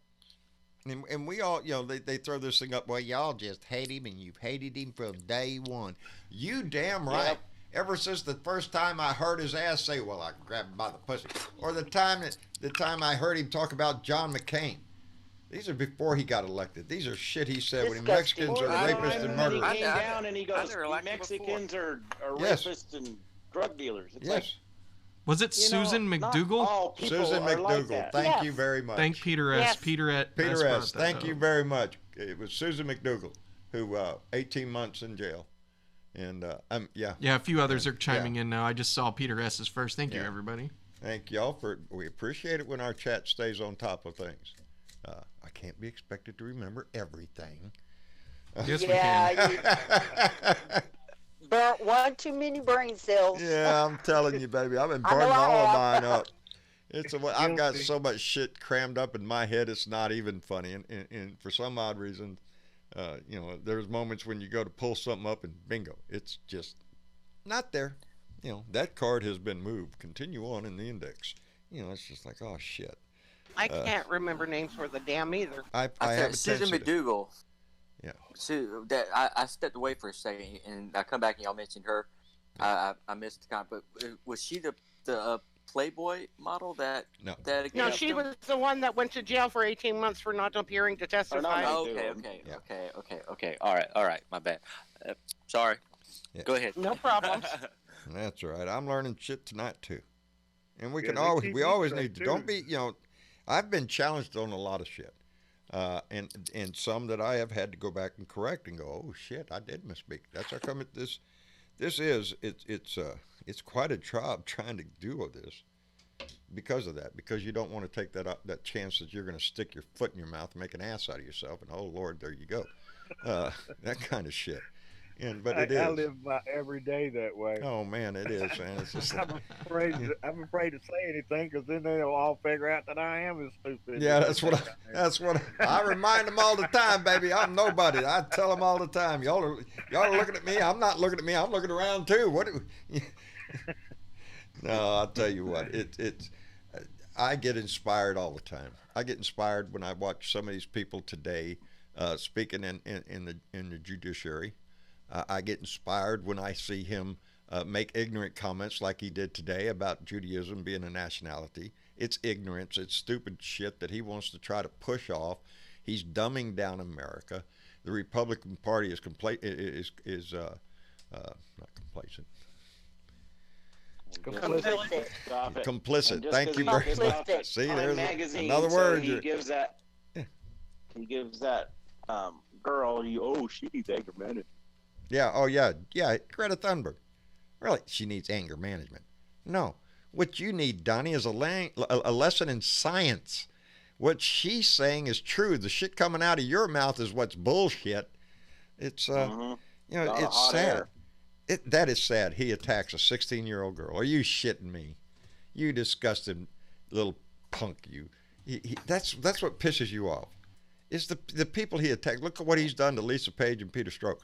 B: And we all, they throw this thing up, well, y'all just hate him, and you've hated him from day one. You damn right. Yep. Ever since the first time I heard his ass say, well, I grabbed him by the pussy. Or the time I heard him talk about John McCain. These are before he got elected. These are shit he said when Mexicans are rapists and murderers.
I: He came down and he goes, Mexicans are rapists and drug dealers. It's like,
C: was it Susan McDougal?
B: Susan McDougal. Thank you very much.
C: Thank Peter S.
B: Yes.
C: Peter
B: S. Thank you very much. It was Susan McDougal, who 18 months in jail. And
C: a few others are chiming in now. I just saw Peter S.'s first. Thank you, everybody.
B: Thank y'all we appreciate it when our chat stays on top of things. I can't be expected to remember everything.
C: Yes, we can.
L: Burnt one too many brain cells.
B: Yeah, I'm telling you, baby. I've been burning all of mine up. I've got so much shit crammed up in my head, it's not even funny. And for some odd reason, there's moments when you go to pull something up and bingo, it's just not there. That card has been moved. Continue on in the index. It's just like, oh, shit.
E: I can't remember names for the damn either.
G: I have Susan McDougal. Yeah. I stepped away for a second, and I come back and y'all mentioned her. I missed the comment, but was she the Playboy model that?
B: No.
E: No, she was the one that went to jail for 18 months for not appearing to testify.
G: Okay. All right. My bad. Sorry. Yeah. Go ahead.
E: No problem.
B: That's all right. I'm learning shit tonight too, and we always need to. Don't be, I've been challenged on a lot of shit, and some that I have had to go back and correct and go, oh shit, I did misspeak. That's how come it's quite a job trying to do all this because of that, because you don't want to take that chance that you're going to stick your foot in your mouth and make an ass out of yourself, and oh Lord, there you go, that kind of shit. But it is.
H: I live my every day that way.
B: Oh man, it is, man. It's just
H: I'm afraid to say anything because then they'll all figure out that I am as stupid.
B: Yeah, that's what I remind them all the time, baby. I'm nobody. I tell them all the time. Y'all are looking at me. I'm not looking at me. I'm looking around too. No, I'll tell you what. I get inspired all the time. I get inspired when I watch some of these people today speaking in the judiciary. I get inspired when I see him make ignorant comments like he did today about Judaism being a nationality. It's ignorance. It's stupid shit that he wants to try to push off. He's dumbing down America. The Republican Party is not complacent. Complicit. Thank you very much. See, there's another word.
I: He gives that girl. She needs anger management.
B: Yeah. Oh yeah. Greta Thunberg. Really, she needs anger management. No, what you need, Donnie, is a lesson in science. What she's saying is true. The shit coming out of your mouth is what's bullshit. It's it's sad. That is sad. He attacks a 16-year-old girl. Are you shitting me? You disgusting little punk. You. That's what pisses you off. It's the people he attacked. Look at what he's done to Lisa Page and Peter Strzok.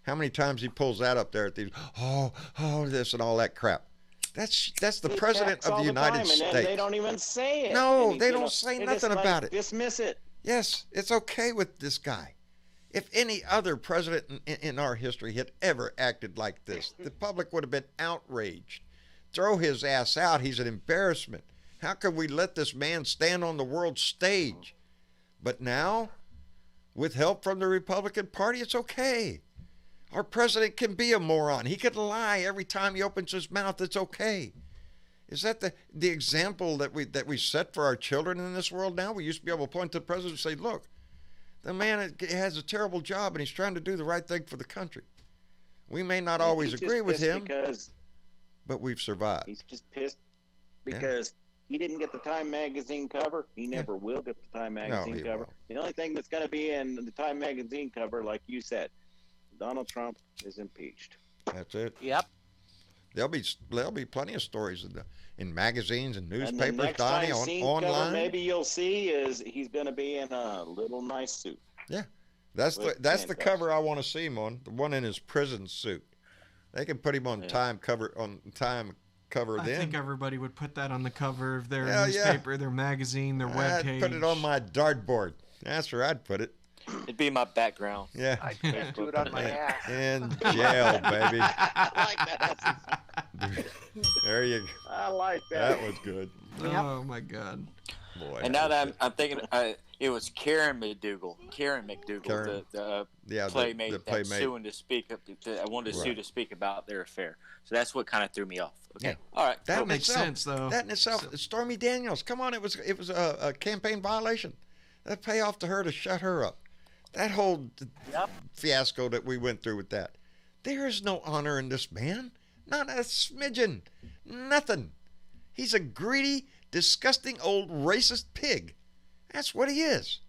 B: How many times he pulls that up there at these, this and all that crap. That's the president of the United States.
I: And they don't even say it.
B: No, they don't say nothing about it.
I: Dismiss it.
B: Yes, it's okay with this guy. If any other president in our history had ever acted like this, the public would have been outraged. Throw his ass out. He's an embarrassment. How could we let this man stand on the world stage? But now, with help from the Republican Party, it's okay. Our president can be a moron. He can lie every time he opens his mouth. It's okay. Is that the example that we set for our children in this world now? We used to be able to point to the president and say, look, the man has a terrible job and he's trying to do the right thing for the country. We may not always agree with him, but we've survived.
I: He's just pissed because he didn't get the Time magazine cover. He never will get the Time magazine cover.
B: Won't.
I: The only thing that's going to be in the Time magazine cover, like you said, Donald Trump is impeached.
B: That's it.
E: Yep.
B: There'll be plenty of stories in magazines and newspapers,
I: and the next
B: Donnie,
I: time scene
B: online.
I: Cover maybe you'll see is he's going to be in a little nice suit.
B: Yeah, that's the cover I want to see him on. The one in his prison suit. They can put him on Time cover
C: I
B: then.
C: think everybody would put that on the cover of their newspaper, their magazine, their webpage.
B: I'd put it on my dartboard. That's where I'd put it.
G: It'd be my background.
B: Yeah.
D: I can't do it on my ass.
B: In jail, baby.
I: I like that.
B: There you go.
I: I like that.
B: That was good.
C: Oh my God.
B: Boy.
G: And now that I'm thinking, it was Karen McDougal, the playmate
B: the
G: that's suing to speak up. I wanted to sue to speak about their affair. So that's what kind of threw me off. Okay.
B: Yeah.
G: All right.
C: That makes sense, though.
B: That in itself, Stormy Daniels. Come on, it was a campaign violation. That payoff to her to shut her up. That whole fiasco that we went through with that. There is no honor in this man. Not a smidgen. Nothing. He's a greedy, disgusting old racist pig. That's what he is.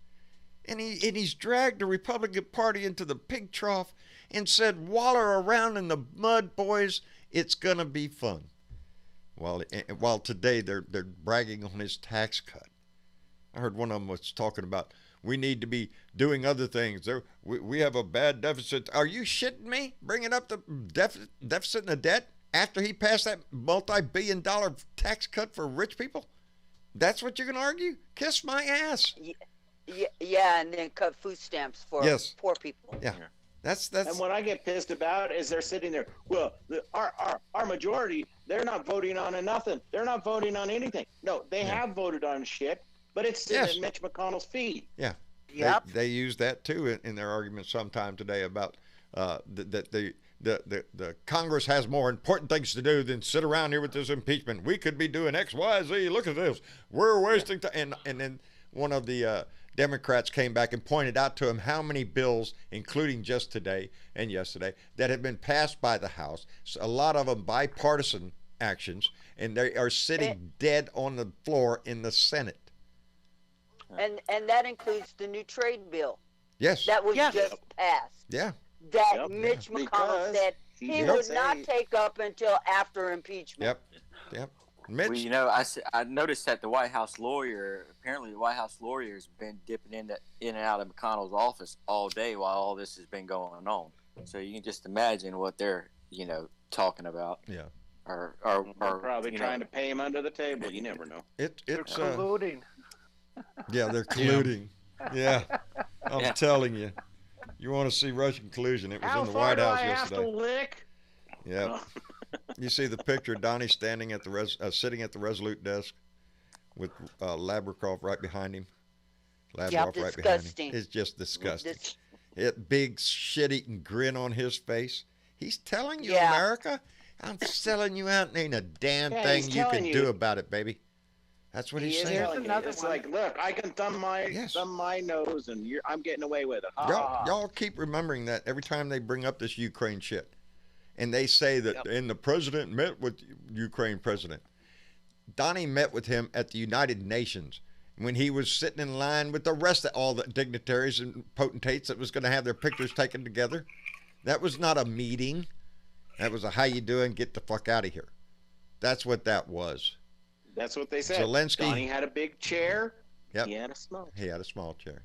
B: And he's dragged the Republican Party into the pig trough and said, waller around in the mud, boys. It's going to be fun. While today they're bragging on his tax cut. I heard one of them was talking about, we need to be doing other things. We have a bad deficit. Are you shitting me? Bringing up the deficit and the debt after he passed that multi-billion-dollar tax cut for rich people? That's what you're going to argue? Kiss my ass.
L: Yeah, and then cut food stamps for poor people.
B: Yeah. That's.
I: And what I get pissed about is they're sitting there. Well, our majority, they're not voting on nothing. They're not voting on anything. No, they have voted on shit. But it's sitting at Mitch McConnell's feet.
B: Yeah.
E: Yep.
B: They use that too in their argument sometime today about that the Congress has more important things to do than sit around here with this impeachment. We could be doing X, Y, Z. Look at this. We're wasting time. And then one of the Democrats came back and pointed out to him how many bills, including just today and yesterday, that have been passed by the House. So a lot of them bipartisan actions, and they are sitting dead on the floor in the Senate.
L: And that includes the new trade bill.
B: Yes.
L: That was just passed.
B: Yeah.
L: That Mitch McConnell said he would not take up until after impeachment.
B: Yep. Mitch.
G: Well, you know, I noticed that the White House lawyer, apparently the White House lawyer has been dipping in and out of McConnell's office all day while all this has been going on. So you can just imagine what they're, talking about.
B: Yeah.
I: Or probably trying to pay him under the table. You never know.
B: It's
D: colluding.
B: Yeah, they're colluding. Yeah. I'm telling you. You want to see Russian collusion. It was in the White House yesterday.
I: Have to lick?
B: Yeah. You see the picture of Donnie standing at sitting at the Resolute desk with Lavrov right behind him. Lavrov right behind him. It's just disgusting. Big shit-eating grin on his face. He's telling you, America, I'm selling you out and ain't a damn thing you can do about it, baby. That's what he's saying.
I: It's like, look, I can thumb my nose, and I'm getting away with it.
B: Y'all keep remembering that every time they bring up this Ukraine shit, and they say that, and the president met with Ukraine president. Donnie met with him at the United Nations when he was sitting in line with the rest of all the dignitaries and potentates that was going to have their pictures taken together. That was not a meeting. That was a how you doing, get the fuck out of here. That's what that was.
I: That's what they said.
B: Zelensky.
I: Donnie had a big chair.
B: Yep.
I: He had a small chair.
B: He had a small chair.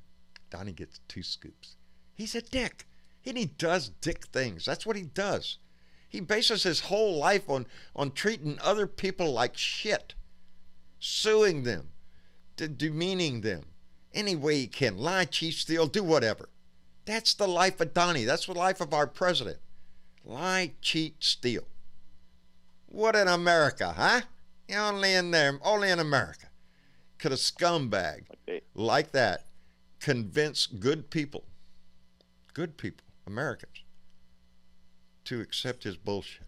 B: Donnie gets 2 scoops. He's a dick. And he does dick things. That's what he does. He bases his whole life on treating other people like shit. Suing them. Demeaning them. Any way he can. Lie, cheat, steal, do whatever. That's the life of Donnie. That's the life of our president. Lie, cheat, steal. What in America, huh? Only in America could a scumbag like that convince good people, Americans, to accept his bullshit,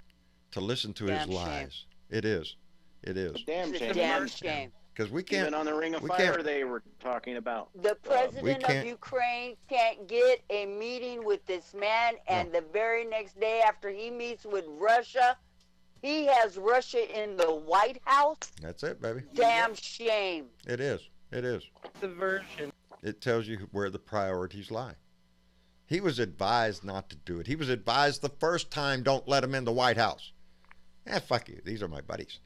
B: to listen to his lies. It is.
I: It's a damn
L: It's
I: shame.
L: a damn shame.
B: Because we can't.
I: Even on the Ring of Fire, they were talking about.
L: The president of Ukraine can't get a meeting with this man, and the very next day after he meets with Russia, he has Russia in the White House.
B: That's it, baby.
L: Damn shame.
B: It is. It is.
E: The version.
B: It tells you where the priorities lie. He was advised not to do it. He was advised the first time, don't let him in the White House. Fuck you. These are my buddies.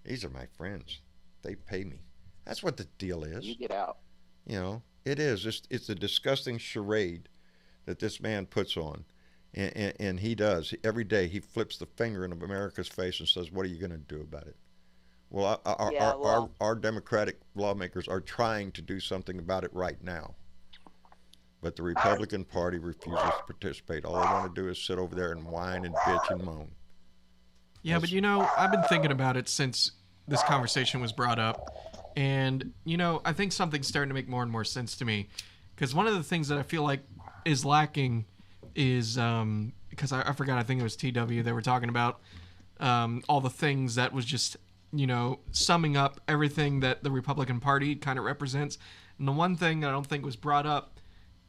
B: These are my friends. They pay me. That's what the deal is.
I: You get out.
B: You know, it is. It's a disgusting charade that this man puts on. And he does. Every day he flips the finger in America's face and says, what are you going to do about it? Well, our Democratic lawmakers are trying to do something about it right now. But the Republican Party refuses to participate. All they want to do is sit over there and whine and bitch and moan.
C: Yeah, but I've been thinking about it since this conversation was brought up. And, I think something's starting to make more and more sense to me. Because one of the things that I feel like is lacking is, because I forgot, I think it was TW, they were talking about all the things that was just, summing up everything that the Republican Party kind of represents. And the one thing that I don't think was brought up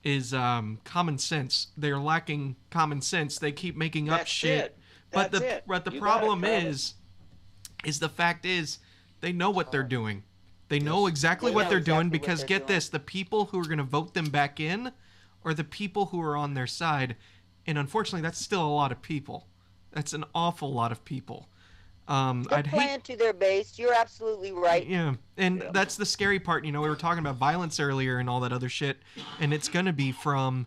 C: is common sense. They're lacking common sense. They keep making up shit. But the problem is the fact is they know what they're doing. They know exactly what they're doing because get this, the people who are going to vote them back in are the people who are on their side. And unfortunately, that's still a lot of people. That's an awful lot of people.
L: They're playing to their base. You're absolutely right.
C: Yeah, and that's the scary part. We were talking about violence earlier and all that other shit, and it's going to be from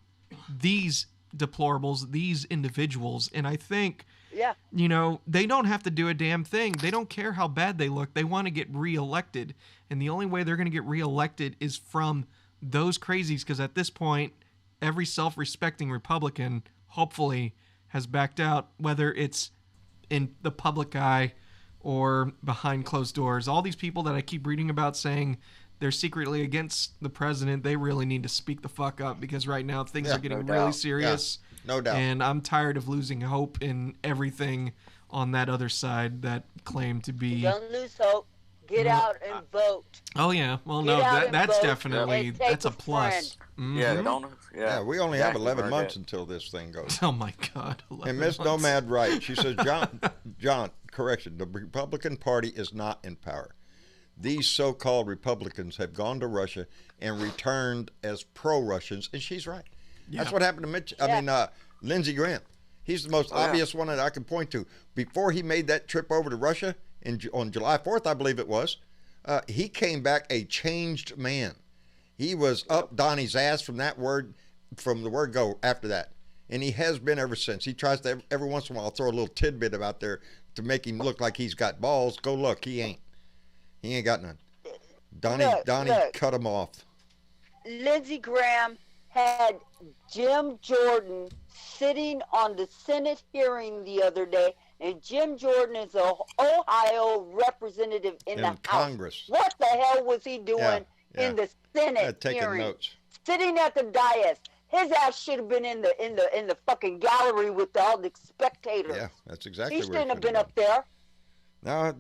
C: these deplorables, these individuals. And I think, they don't have to do a damn thing. They don't care how bad they look. They want to get reelected. And the only way they're going to get reelected is from those crazies, because at this point, every self-respecting Republican, hopefully, has backed out, whether it's in the public eye or behind closed doors. All these people that I keep reading about saying they're secretly against the president, they really need to speak the fuck up, because right now things are getting really serious.
B: Yeah, no doubt.
C: And I'm tired of losing hope in everything on that other side that claim to be...
L: Don't lose hope. Get out and vote.
C: Oh, yeah. Well, no, that's definitely... That's a plus.
B: Mm-hmm. Yeah, we only have 11 months until this thing goes.
C: Oh, my God.
B: And Miss Nomad right. She says, John, correction, the Republican Party is not in power. These so-called Republicans have gone to Russia and returned as pro-Russians, and she's right. Yeah. That's what happened to Lindsey Graham. He's the most obvious one that I can point to. Before he made that trip over to Russia on July 4th, I believe it was, he came back a changed man. He was up Donnie's ass from the word go after that. And he has been ever since. He tries to every once in a while throw a little tidbit about there to make him look like he's got balls. Go look, he ain't. He ain't got none. Donnie cut him off.
L: Lindsey Graham had Jim Jordan sitting on the Senate hearing the other day, and Jim Jordan is an Ohio representative in the
B: Congress.
L: House. What the hell was he doing in the Senate
B: taking
L: hearing?
B: Notes.
L: Sitting at the dais. His ass should have been in the fucking gallery with all the spectators.
B: Yeah, that's exactly.
L: He shouldn't have been up there.
B: No,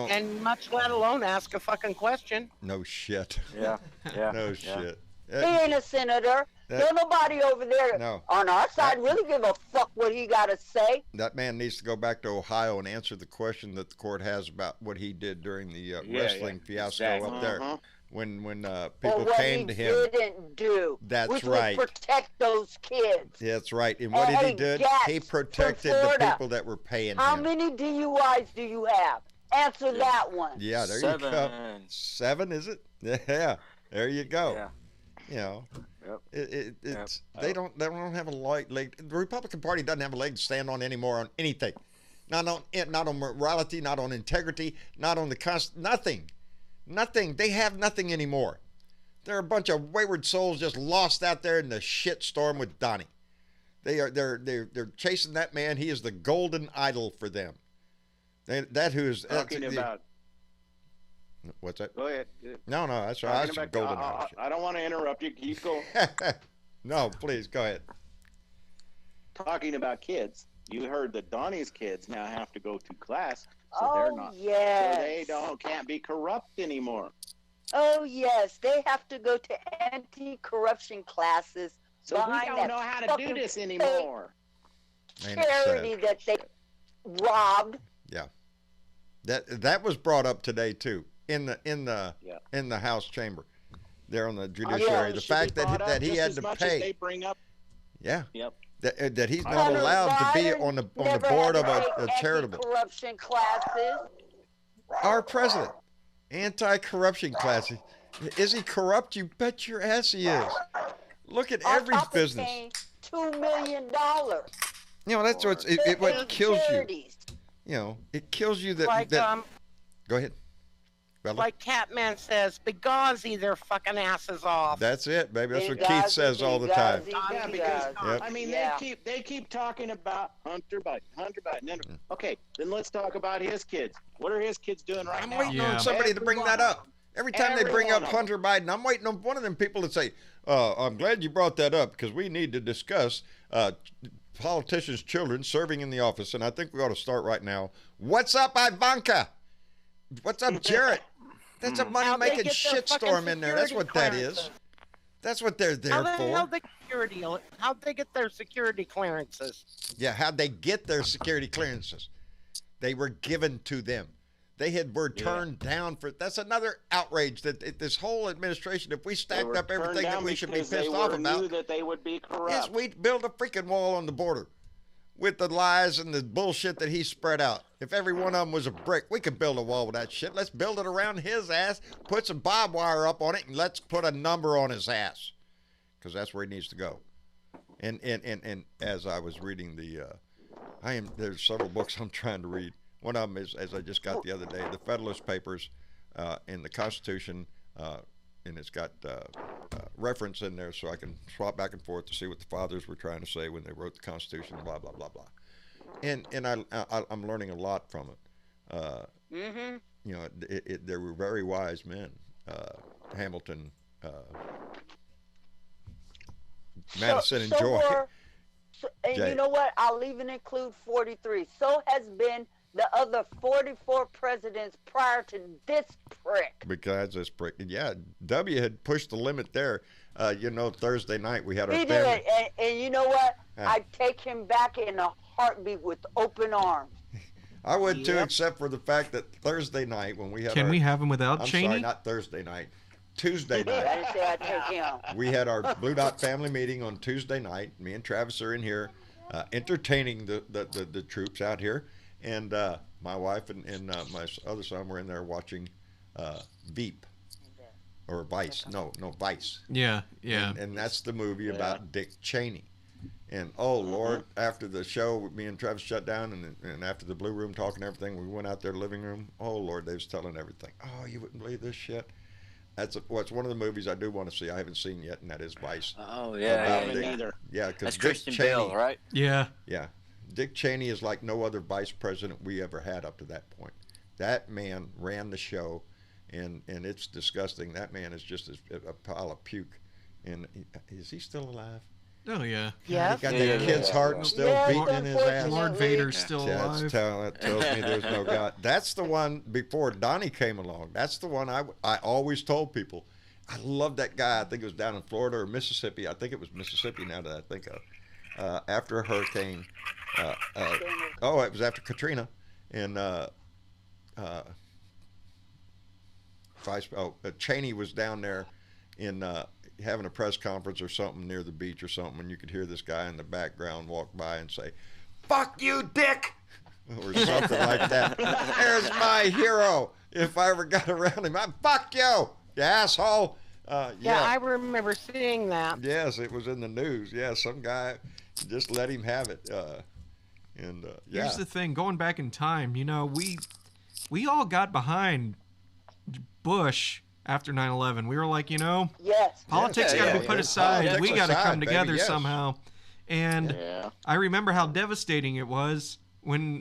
E: and much let alone ask a fucking question.
B: No shit.
G: Yeah.
B: No shit.
L: He ain't a senator. There's nobody over there on our side really give a fuck what he got to say.
B: That man needs to go back to Ohio and answer the question that the court has about what he did during the wrestling fiasco up there. When people came to him.
L: What he didn't do.
B: That's
L: which
B: right.
L: Was protect those kids.
B: That's right. And what did he do? He protected the people that were paying
L: How
B: him.
L: many DUIs do you have? Answer that one.
B: Yeah, there you go. 7, is it? Yeah, there you go. Yeah. You know, it's they don't have a leg. The Republican Party doesn't have a leg to stand on anymore on anything. Not on morality, not on integrity, not on the nothing. They have nothing anymore. They're a bunch of wayward souls just lost out there in the shit storm with Donnie. They're chasing that man. He is the golden idol for them. What's that?
I: Go ahead.
B: No, that's right.
I: Talking about-
B: golden hour.
I: I don't want to interrupt you. Keep going.
B: No, please go ahead.
I: Talking about kids, you heard that Donnie's kids now have to go to class, so they're not.
L: Yes.
I: So they can't be corrupt anymore.
L: Oh, yes. They have to go to anti-corruption classes.
I: So we
L: behind
I: don't
L: that
I: know how to do
L: fucking
I: this anymore.
B: Ain't it
L: charity
B: sad?
L: that they robbed.
B: Yeah. That was brought up today too in the House chamber, there on the judiciary. The fact that he had to pay.
I: They bring up.
B: Yeah.
I: Yep.
B: That he's not
L: Hunter
B: allowed to be
L: Biden
B: on the
L: never
B: board
L: had
B: of
L: to
B: a
L: take
B: charitable.
L: anti-corruption classes.
B: Our president, anti-corruption classes. Is he corrupt? You bet your ass he is. Look at every
L: On top of
B: business.
L: paying $2 million.
B: You know, that's what what kills you.
L: Charities.
B: You know, it kills you that.
E: Like
B: Go ahead. Bella.
E: like Catman says, Benghazi their fucking asses off.
B: That's it, baby. That's what Keith says all the time.
I: Yeah, because
B: Yep.
I: I mean
L: Yeah.
I: they keep talking about Hunter Biden. Okay, then let's talk about his kids. What are his kids doing right
B: I'm
I: now?
B: waiting on somebody to bring that up. Every time they bring up
I: Everyone.
B: Hunter Biden, I'm waiting on one of them people to say, I'm glad you brought that up because we need to discuss politicians' children serving in the office. And I think we ought to start right now. What's up, Ivanka? What's up, Jarrett? That's a money-making shitstorm in there. That's what that is. That's what they're there for.
E: How'd they get their security clearances?
B: Yeah, how'd they get their security clearances? They were given to them. They were turned down for. That's another outrage that this whole administration. If we stacked up everything that we should be pissed off about,
I: knew that they would be corrupt.
B: yes, we'd build a freaking wall on the border with the lies and the bullshit that he spread out. If every one of them was a brick, we could build a wall with that shit. Let's build it around his ass, put some barbed wire up on it, and let's put a number on his ass, because that's where he needs to go. And as I was reading there's several books I'm trying to read. One of them is, as I just got the other day, the Federalist Papers in the Constitution, and it's got reference in there so I can swap back and forth to see what the fathers were trying to say when they wrote the Constitution, blah, blah, blah, blah. And I'm learning a lot from it. You know, they were very wise men. Hamilton, Madison, and Joy.
L: And
B: Jay.
L: you know what? I'll even include 43. So has been the other 44 presidents prior to this prick.
B: Because this prick. Yeah, W had pushed the limit there. You know, Thursday night we had our
L: He
B: family.
L: did. And you know what?
B: Huh.
L: I'd take him back in a heartbeat with open arms.
B: I would too, except for the fact that Thursday night when we had
C: Can we have him without
B: I'm
C: Cheney?
B: sorry, not Thursday night. Tuesday
L: I
B: night.
L: didn't say I'd take him.
B: We had our Blue Dot family meeting on Tuesday night. Me and Travis are in here entertaining the troops out here. And my wife and my other son were in there watching Veep. Or Vice. No, Vice.
C: Yeah.
B: And that's the movie about Dick Cheney. And oh Lord, after the show, me and Travis shut down, and after the Blue Room talking everything, we went out there to the living room. Oh Lord, they was telling everything. Oh, you wouldn't believe this shit. It's one of the movies I do want to see. I haven't seen yet, and that is Vice.
G: Oh yeah, I haven't
B: Dick,
G: either.
B: Yeah, because
G: That's
B: Dick
G: Christian
B: Cheney,
G: Bale, right?
C: Yeah.
B: Yeah, Dick Cheney is like no other vice president we ever had up to that point. That man ran the show, and it's disgusting. That man is just a pile of puke. And is he still alive?
C: Oh yeah.
E: Yeah.
B: He got that kid's heart still beating in his ass.
C: Lord Vader's still alive.
B: That tells me there's no God. That's the one before Donnie came along. That's the one I always told people. I love that guy. I think it was down in Florida or Mississippi. I think it was Mississippi now that I think of. After a hurricane. It was after Katrina. And Cheney was down there in having a press conference or something near the beach or something, and you could hear this guy in the background walk by and say, "Fuck you, Dick," or something like that. There's my hero. If I ever got around him, I'd fuck you asshole.
E: Yeah, I remember seeing that.
B: Yes, it was in the news. Yeah, some guy just let him have it.
C: Here's the thing, going back in time, you know, we all got behind Bush after 9/11. We were like, you know,
L: yes,
C: politics got to be put aside.
B: Politics
C: We got to
B: aside,
C: come together
B: baby, yes.
C: somehow. And I remember how devastating it was when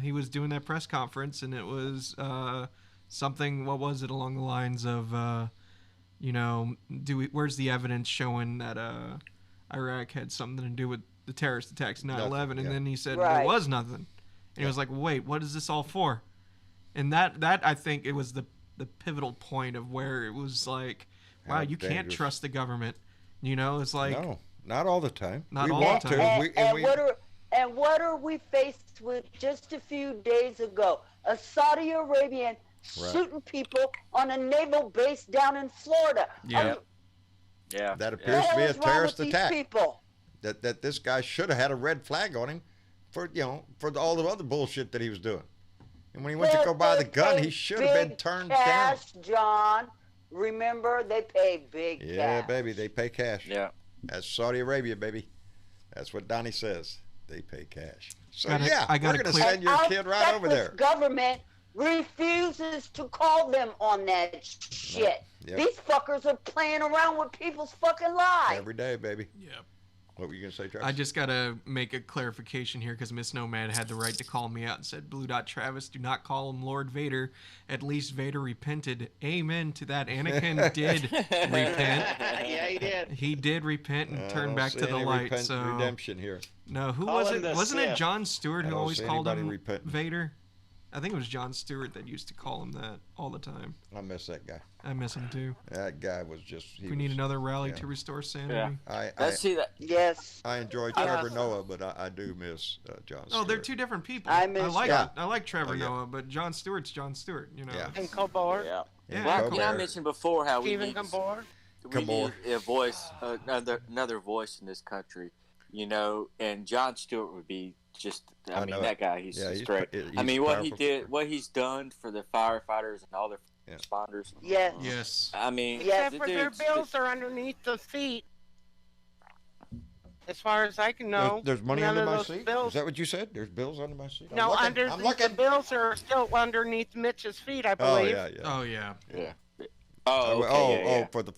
C: he was doing that press conference, and it was something. What was it along the lines of, where's the evidence showing that Iraq had something to do with the terrorist attacks, 9/11? And then he said there was nothing. And he was like, wait, what is this all for? And that I think it was the pivotal point of where it was like, wow, you can't trust the government. It's like,
B: no, not all the time.
C: Not
B: we
C: all
B: want
C: the time.
B: to.
L: And what are we faced with just a few days ago? A Saudi Arabian shooting people on a naval base down in Florida.
C: Yeah.
B: That appears to be a terrorist attack.
L: People?
B: That this guy should have had a red flag on him for all the other bullshit that he was doing. And when he went to go buy the gun, he should have been turned down.
L: John. Remember, they pay big cash.
B: Yeah, baby, they pay cash.
G: Yeah.
B: That's Saudi Arabia, baby. That's what Donnie says. They pay cash. So we're going to send your kid right over there.
L: Government refuses to call them on that shit.
B: Yep.
L: These fuckers are playing around with people's fucking lives.
B: Every day, baby.
C: Yep.
B: What were you going to say, Travis?
C: I just got to make a clarification here because Miss Nomad had the right to call me out and said, Blue Dot Travis, do not call him Lord Vader. At least Vader repented. Amen to that. Anakin did repent.
I: Yeah, he did.
C: He did repent and turn back to the light.
B: Redemption here.
C: No, who
I: Call
C: was
I: him
C: it?
I: the
C: Wasn't it
I: Sith.
C: Jon Stewart who always called him
B: repenting.
C: Vader? I think it was Jon Stewart that used to call him that all the time.
B: I miss that guy.
C: I miss him too.
B: That guy was just.
C: We need another rally to restore sanity.
G: Yeah.
L: Yes.
B: I enjoy Trevor Noah, but I do miss Jon Stewart.
C: Oh, they're two different people.
L: I
C: like Trevor Noah, but Jon Stewart's Jon Stewart.
B: Yeah.
E: And Colbert.
G: Yeah.
C: Yeah.
G: Well, I mentioned before how
E: Stephen
G: we
E: Colbert.
G: need a voice, another voice in this country, and Jon Stewart would be just. I mean, that guy, he's great. I mean, what he did, what he's done for the firefighters and all the responders.
C: Yes.
G: I mean,
E: except for their bills are underneath the seat. As far as I can know,
B: there's money
E: none
B: under
E: of
B: my
E: those
B: seat.
E: bills.
B: Is that what you said? There's bills under my seat.
E: No, the bills are still underneath Mitch's feet, I believe.
C: Oh yeah.
B: For the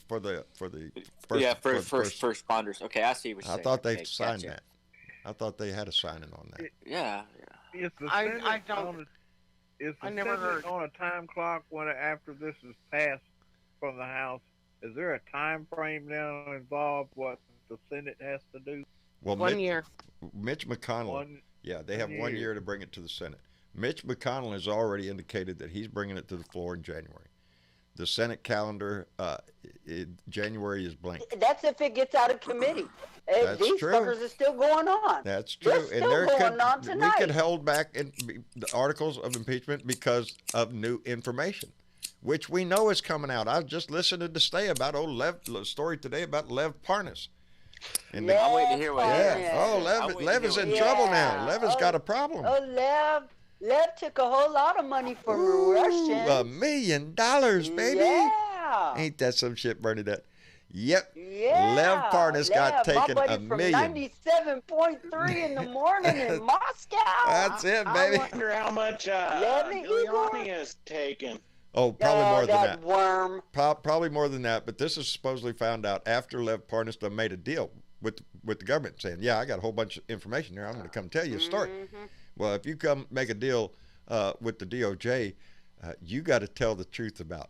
G: first responders. Okay, I see what you're saying.
B: I thought they signed that. I thought they had a signing on that.
H: Is the
E: I
H: Senate
E: don't.
H: Is the
E: I never
H: Senate
E: heard.
H: on a time clock after this is passed from the House? Is there a time frame now involved what the Senate has to do?
B: Well,
E: 1 year.
B: Mitch McConnell. They have 1 year to bring it to the Senate. Mitch McConnell has already indicated that he's bringing it to the floor in January. The Senate calendar, January is blank.
L: That's if it gets out of committee. These
B: true.
L: fuckers are still going on.
B: That's true.
L: They're still going on tonight.
B: We could hold back the articles of impeachment because of new information, which we know is coming out. I just listened to today about story today about Lev Parnas.
G: I'm waiting to hear what.
B: Lev is in trouble now. Lev has got a problem.
L: Oh, Lev took a whole lot of money from Russians.
B: $1 million, baby.
L: Yeah.
B: Ain't that some shit, Bernadette? Yep.
L: Yeah.
B: Lev Parnas got taken
L: my
B: $1
L: buddy
B: million.
L: from 97.3 in the morning in Moscow.
B: That's it, baby.
I: I wonder how much
L: Igor?
I: Giuliani has taken.
B: Oh, probably more than
L: that. Worm.
B: Probably more than that. But this is supposedly found out after Lev Parnas done made a deal with the government, saying, "Yeah, I got a whole bunch of information here. I'm going to come tell you a story." Well, if you come make a deal with the DOJ, you got to tell the truth about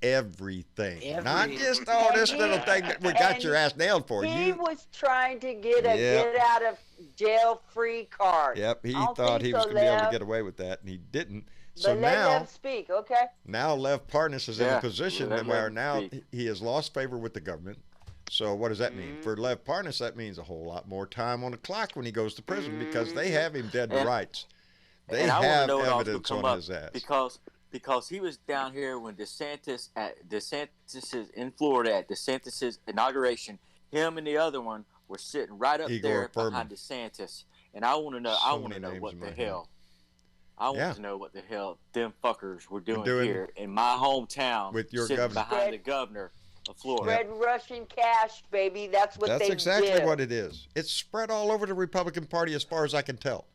B: everything, not just this little thing that we got your ass nailed for.
L: He was trying to get a get out of jail free card.
B: Yep, he thought he was going to be able to get away with that, and he didn't. So
L: but let them speak, okay?
B: Now Lev Parnas is in a position where now he has lost favor with the government. So what does that mean? For Lev Parnas, that means a whole lot more time on the clock when he goes to prison because they have him dead to rights. They have evidence on his ass.
G: Because he was down here when DeSantis in Florida at DeSantis's inauguration. Him and the other one were sitting right up there behind DeSantis, and I want to know. I want to know what the hell. I want to know what the hell them fuckers were doing here in my hometown
B: with your
G: sitting
B: governor
G: behind the governor of Florida.
L: Spread Russian cash, baby. That's what
B: That's
L: they
B: exactly
L: do.
B: what it is. It's spread all over the Republican Party as far as I can tell.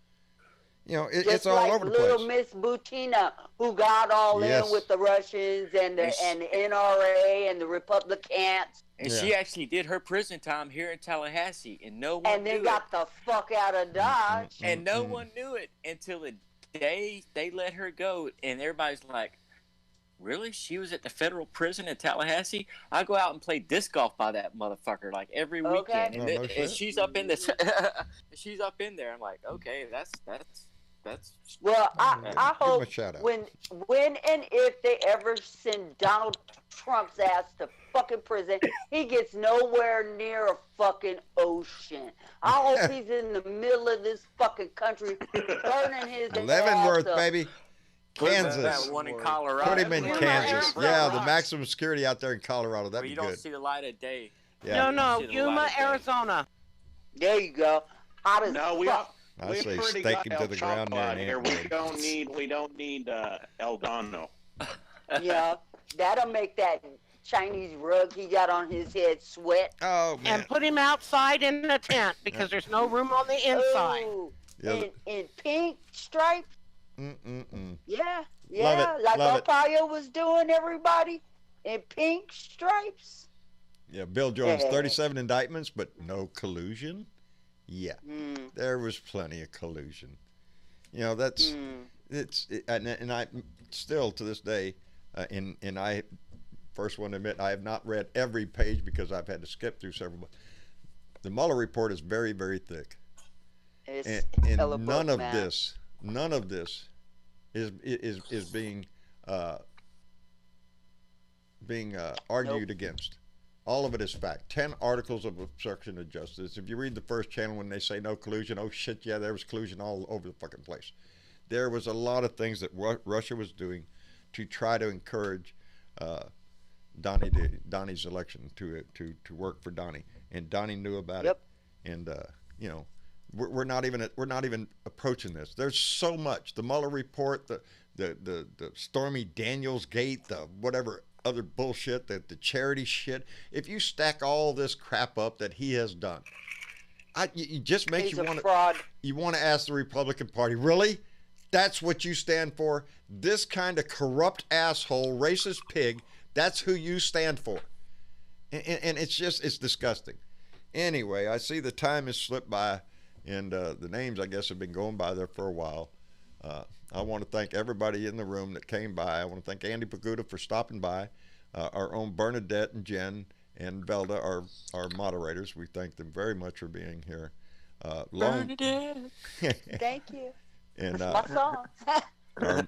B: It's all
L: like
B: over the
L: little
B: place.
L: Miss Butina, who got all in with the Russians and the NRA and the Republicans.
G: And she actually did her prison time here in Tallahassee, and no one
L: and then got the fuck out of Dodge.
G: And no one knew it until the day they let her go, and everybody's like, really? She was at the federal prison in Tallahassee? I go out and play disc golf by that motherfucker like every weekend, and,
B: no
G: and
B: shit.
G: she's up in this. She's up in there. I'm like, okay, that's.
L: Well, I
B: Give him a
L: hope
B: shout out.
L: when and if they ever send Donald Trump's ass to fucking prison, he gets nowhere near a fucking ocean. I hope he's in the middle of this fucking country burning his
B: Leavenworth,
L: ass up.
B: baby. Kansas.
G: That one in Colorado.
B: Put him in
E: Leavenworth.
B: Kansas.
E: Leavenworth.
B: Yeah, the maximum security out there in Colorado. That'd
G: Where you
B: be
G: don't
B: good.
G: see the light of day.
B: Yeah.
E: No,
G: See the light
E: Yuma,
G: of day.
E: Arizona.
L: There you go. Hot as
I: No, we
L: fuck.
B: I
I: we
B: say
I: pretty
B: stake
I: got
B: him
I: El
B: to the ground
I: Chapo
B: there
I: out
B: in
I: here.
B: Ant-Man.
I: We don't need El Dono.
L: Yeah, that'll make that Chinese rug he got on his head sweat.
B: Oh, man.
E: And put him outside in a tent because there's no room on the inside.
L: Ooh,
B: Yeah.
L: in pink stripes.
B: Mm-mm-mm.
L: Yeah,
B: Love
L: yeah,
B: it,
L: like
B: love it.
L: Arpaio was doing, everybody in pink stripes.
B: Yeah, Bill Jones,
L: Yeah.
B: 37 indictments, but no collusion? Yeah,
L: Mm,
B: there was plenty of collusion. You know, that's, and I still to this day, and I first want to admit I have not read every page because I've had to skip through several. The Mueller report is very, very thick.
L: it's
B: And
L: hella
B: none
L: book,
B: of
L: man.
B: this is being argued against. All of it is fact. 10 articles of obstruction of justice. If you read the first channel when they say no collusion, oh shit, yeah, there was collusion all over the fucking place. There was a lot of things that Russia was doing to try to encourage Donnie's election to work for Donnie, and Donnie knew about it. And you know, we're not even approaching this. There's so much. The Mueller report, the Stormy Daniels gate, the whatever other bullshit, the charity shit. If you stack all this crap up that he has done, it just makes
L: He's
B: you
L: a
B: want
L: fraud.
B: to ask the Republican Party, really? That's what you stand for? This kind of corrupt asshole, racist pig, that's who you stand for. And it's disgusting. Anyway, I see the time has slipped by, and the names, I guess, have been going by there for a while. I want to thank everybody in the room that came by. I want to thank Andy Paguda for stopping by, our own Bernadette and Jen and Velda, our moderators. We thank them very much for being here.
G: Bernadette.
L: Thank you.
B: And
L: That's my song.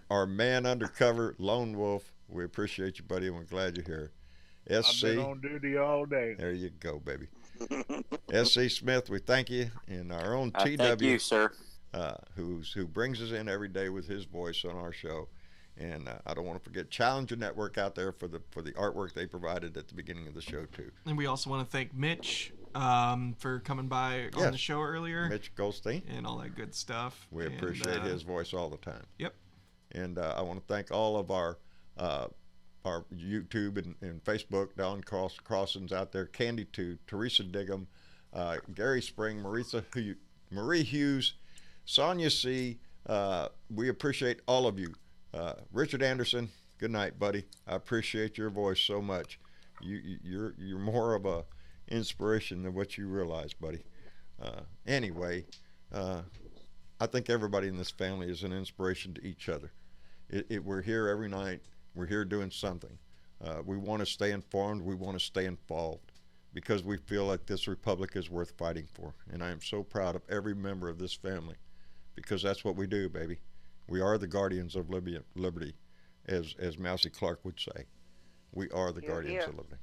B: our man undercover, Lone Wolf, we appreciate you, buddy, and we're glad you're here.
H: I've
B: SC,
H: been on duty all day.
B: there you go, baby. SC Smith, we thank you. And our own TW.
G: Thank you, sir.
B: Who brings us in every day with his voice on our show. And I don't want to forget Challenger Network out there for the artwork they provided at the beginning of the show too.
C: And we also want to thank Mitch for coming by on the show earlier.
B: Mitch Goldstein.
C: And all that good stuff.
B: We appreciate his voice all the time.
C: Yep.
B: And I want to thank all of our YouTube and Facebook, Don Crossings out there, Candy Two, Teresa Diggum, Gary Spring, Marie Hughes, Sonia C. We appreciate all of you. Richard Anderson, good night, buddy. I appreciate your voice so much. You're more of a inspiration than what you realize, buddy. Anyway, I think everybody in this family is an inspiration to each other. We're here every night. We're here doing something. We want to stay informed. We want to stay involved because we feel like this republic is worth fighting for. And I am so proud of every member of this family because that's what we do, baby. We are the guardians of liberty, as Mousy Clark would say. We are the guardians of liberty.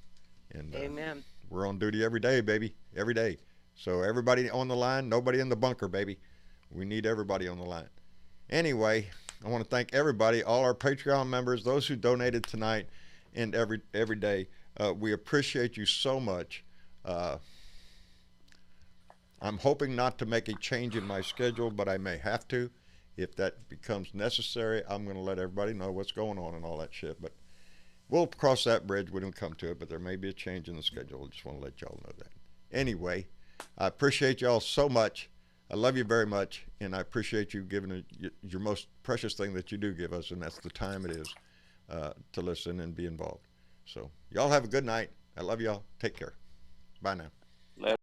B: And
E: Amen.
B: we're on duty every day, baby, every day. So everybody on the line, nobody in the bunker, baby. We need everybody on the line. Anyway, I want to thank everybody, all our Patreon members, those who donated tonight and every day. We appreciate you so much. I'm hoping not to make a change in my schedule, but I may have to. If that becomes necessary, I'm going to let everybody know what's going on and all that shit. But we'll cross that bridge when we come to it, but there may be a change in the schedule. I just want to let y'all know that. Anyway, I appreciate y'all so much. I love you very much, and I appreciate you giving your most precious thing that you do give us, and that's the time it is to listen and be involved. So y'all have a good night. I love y'all. Take care. Bye now.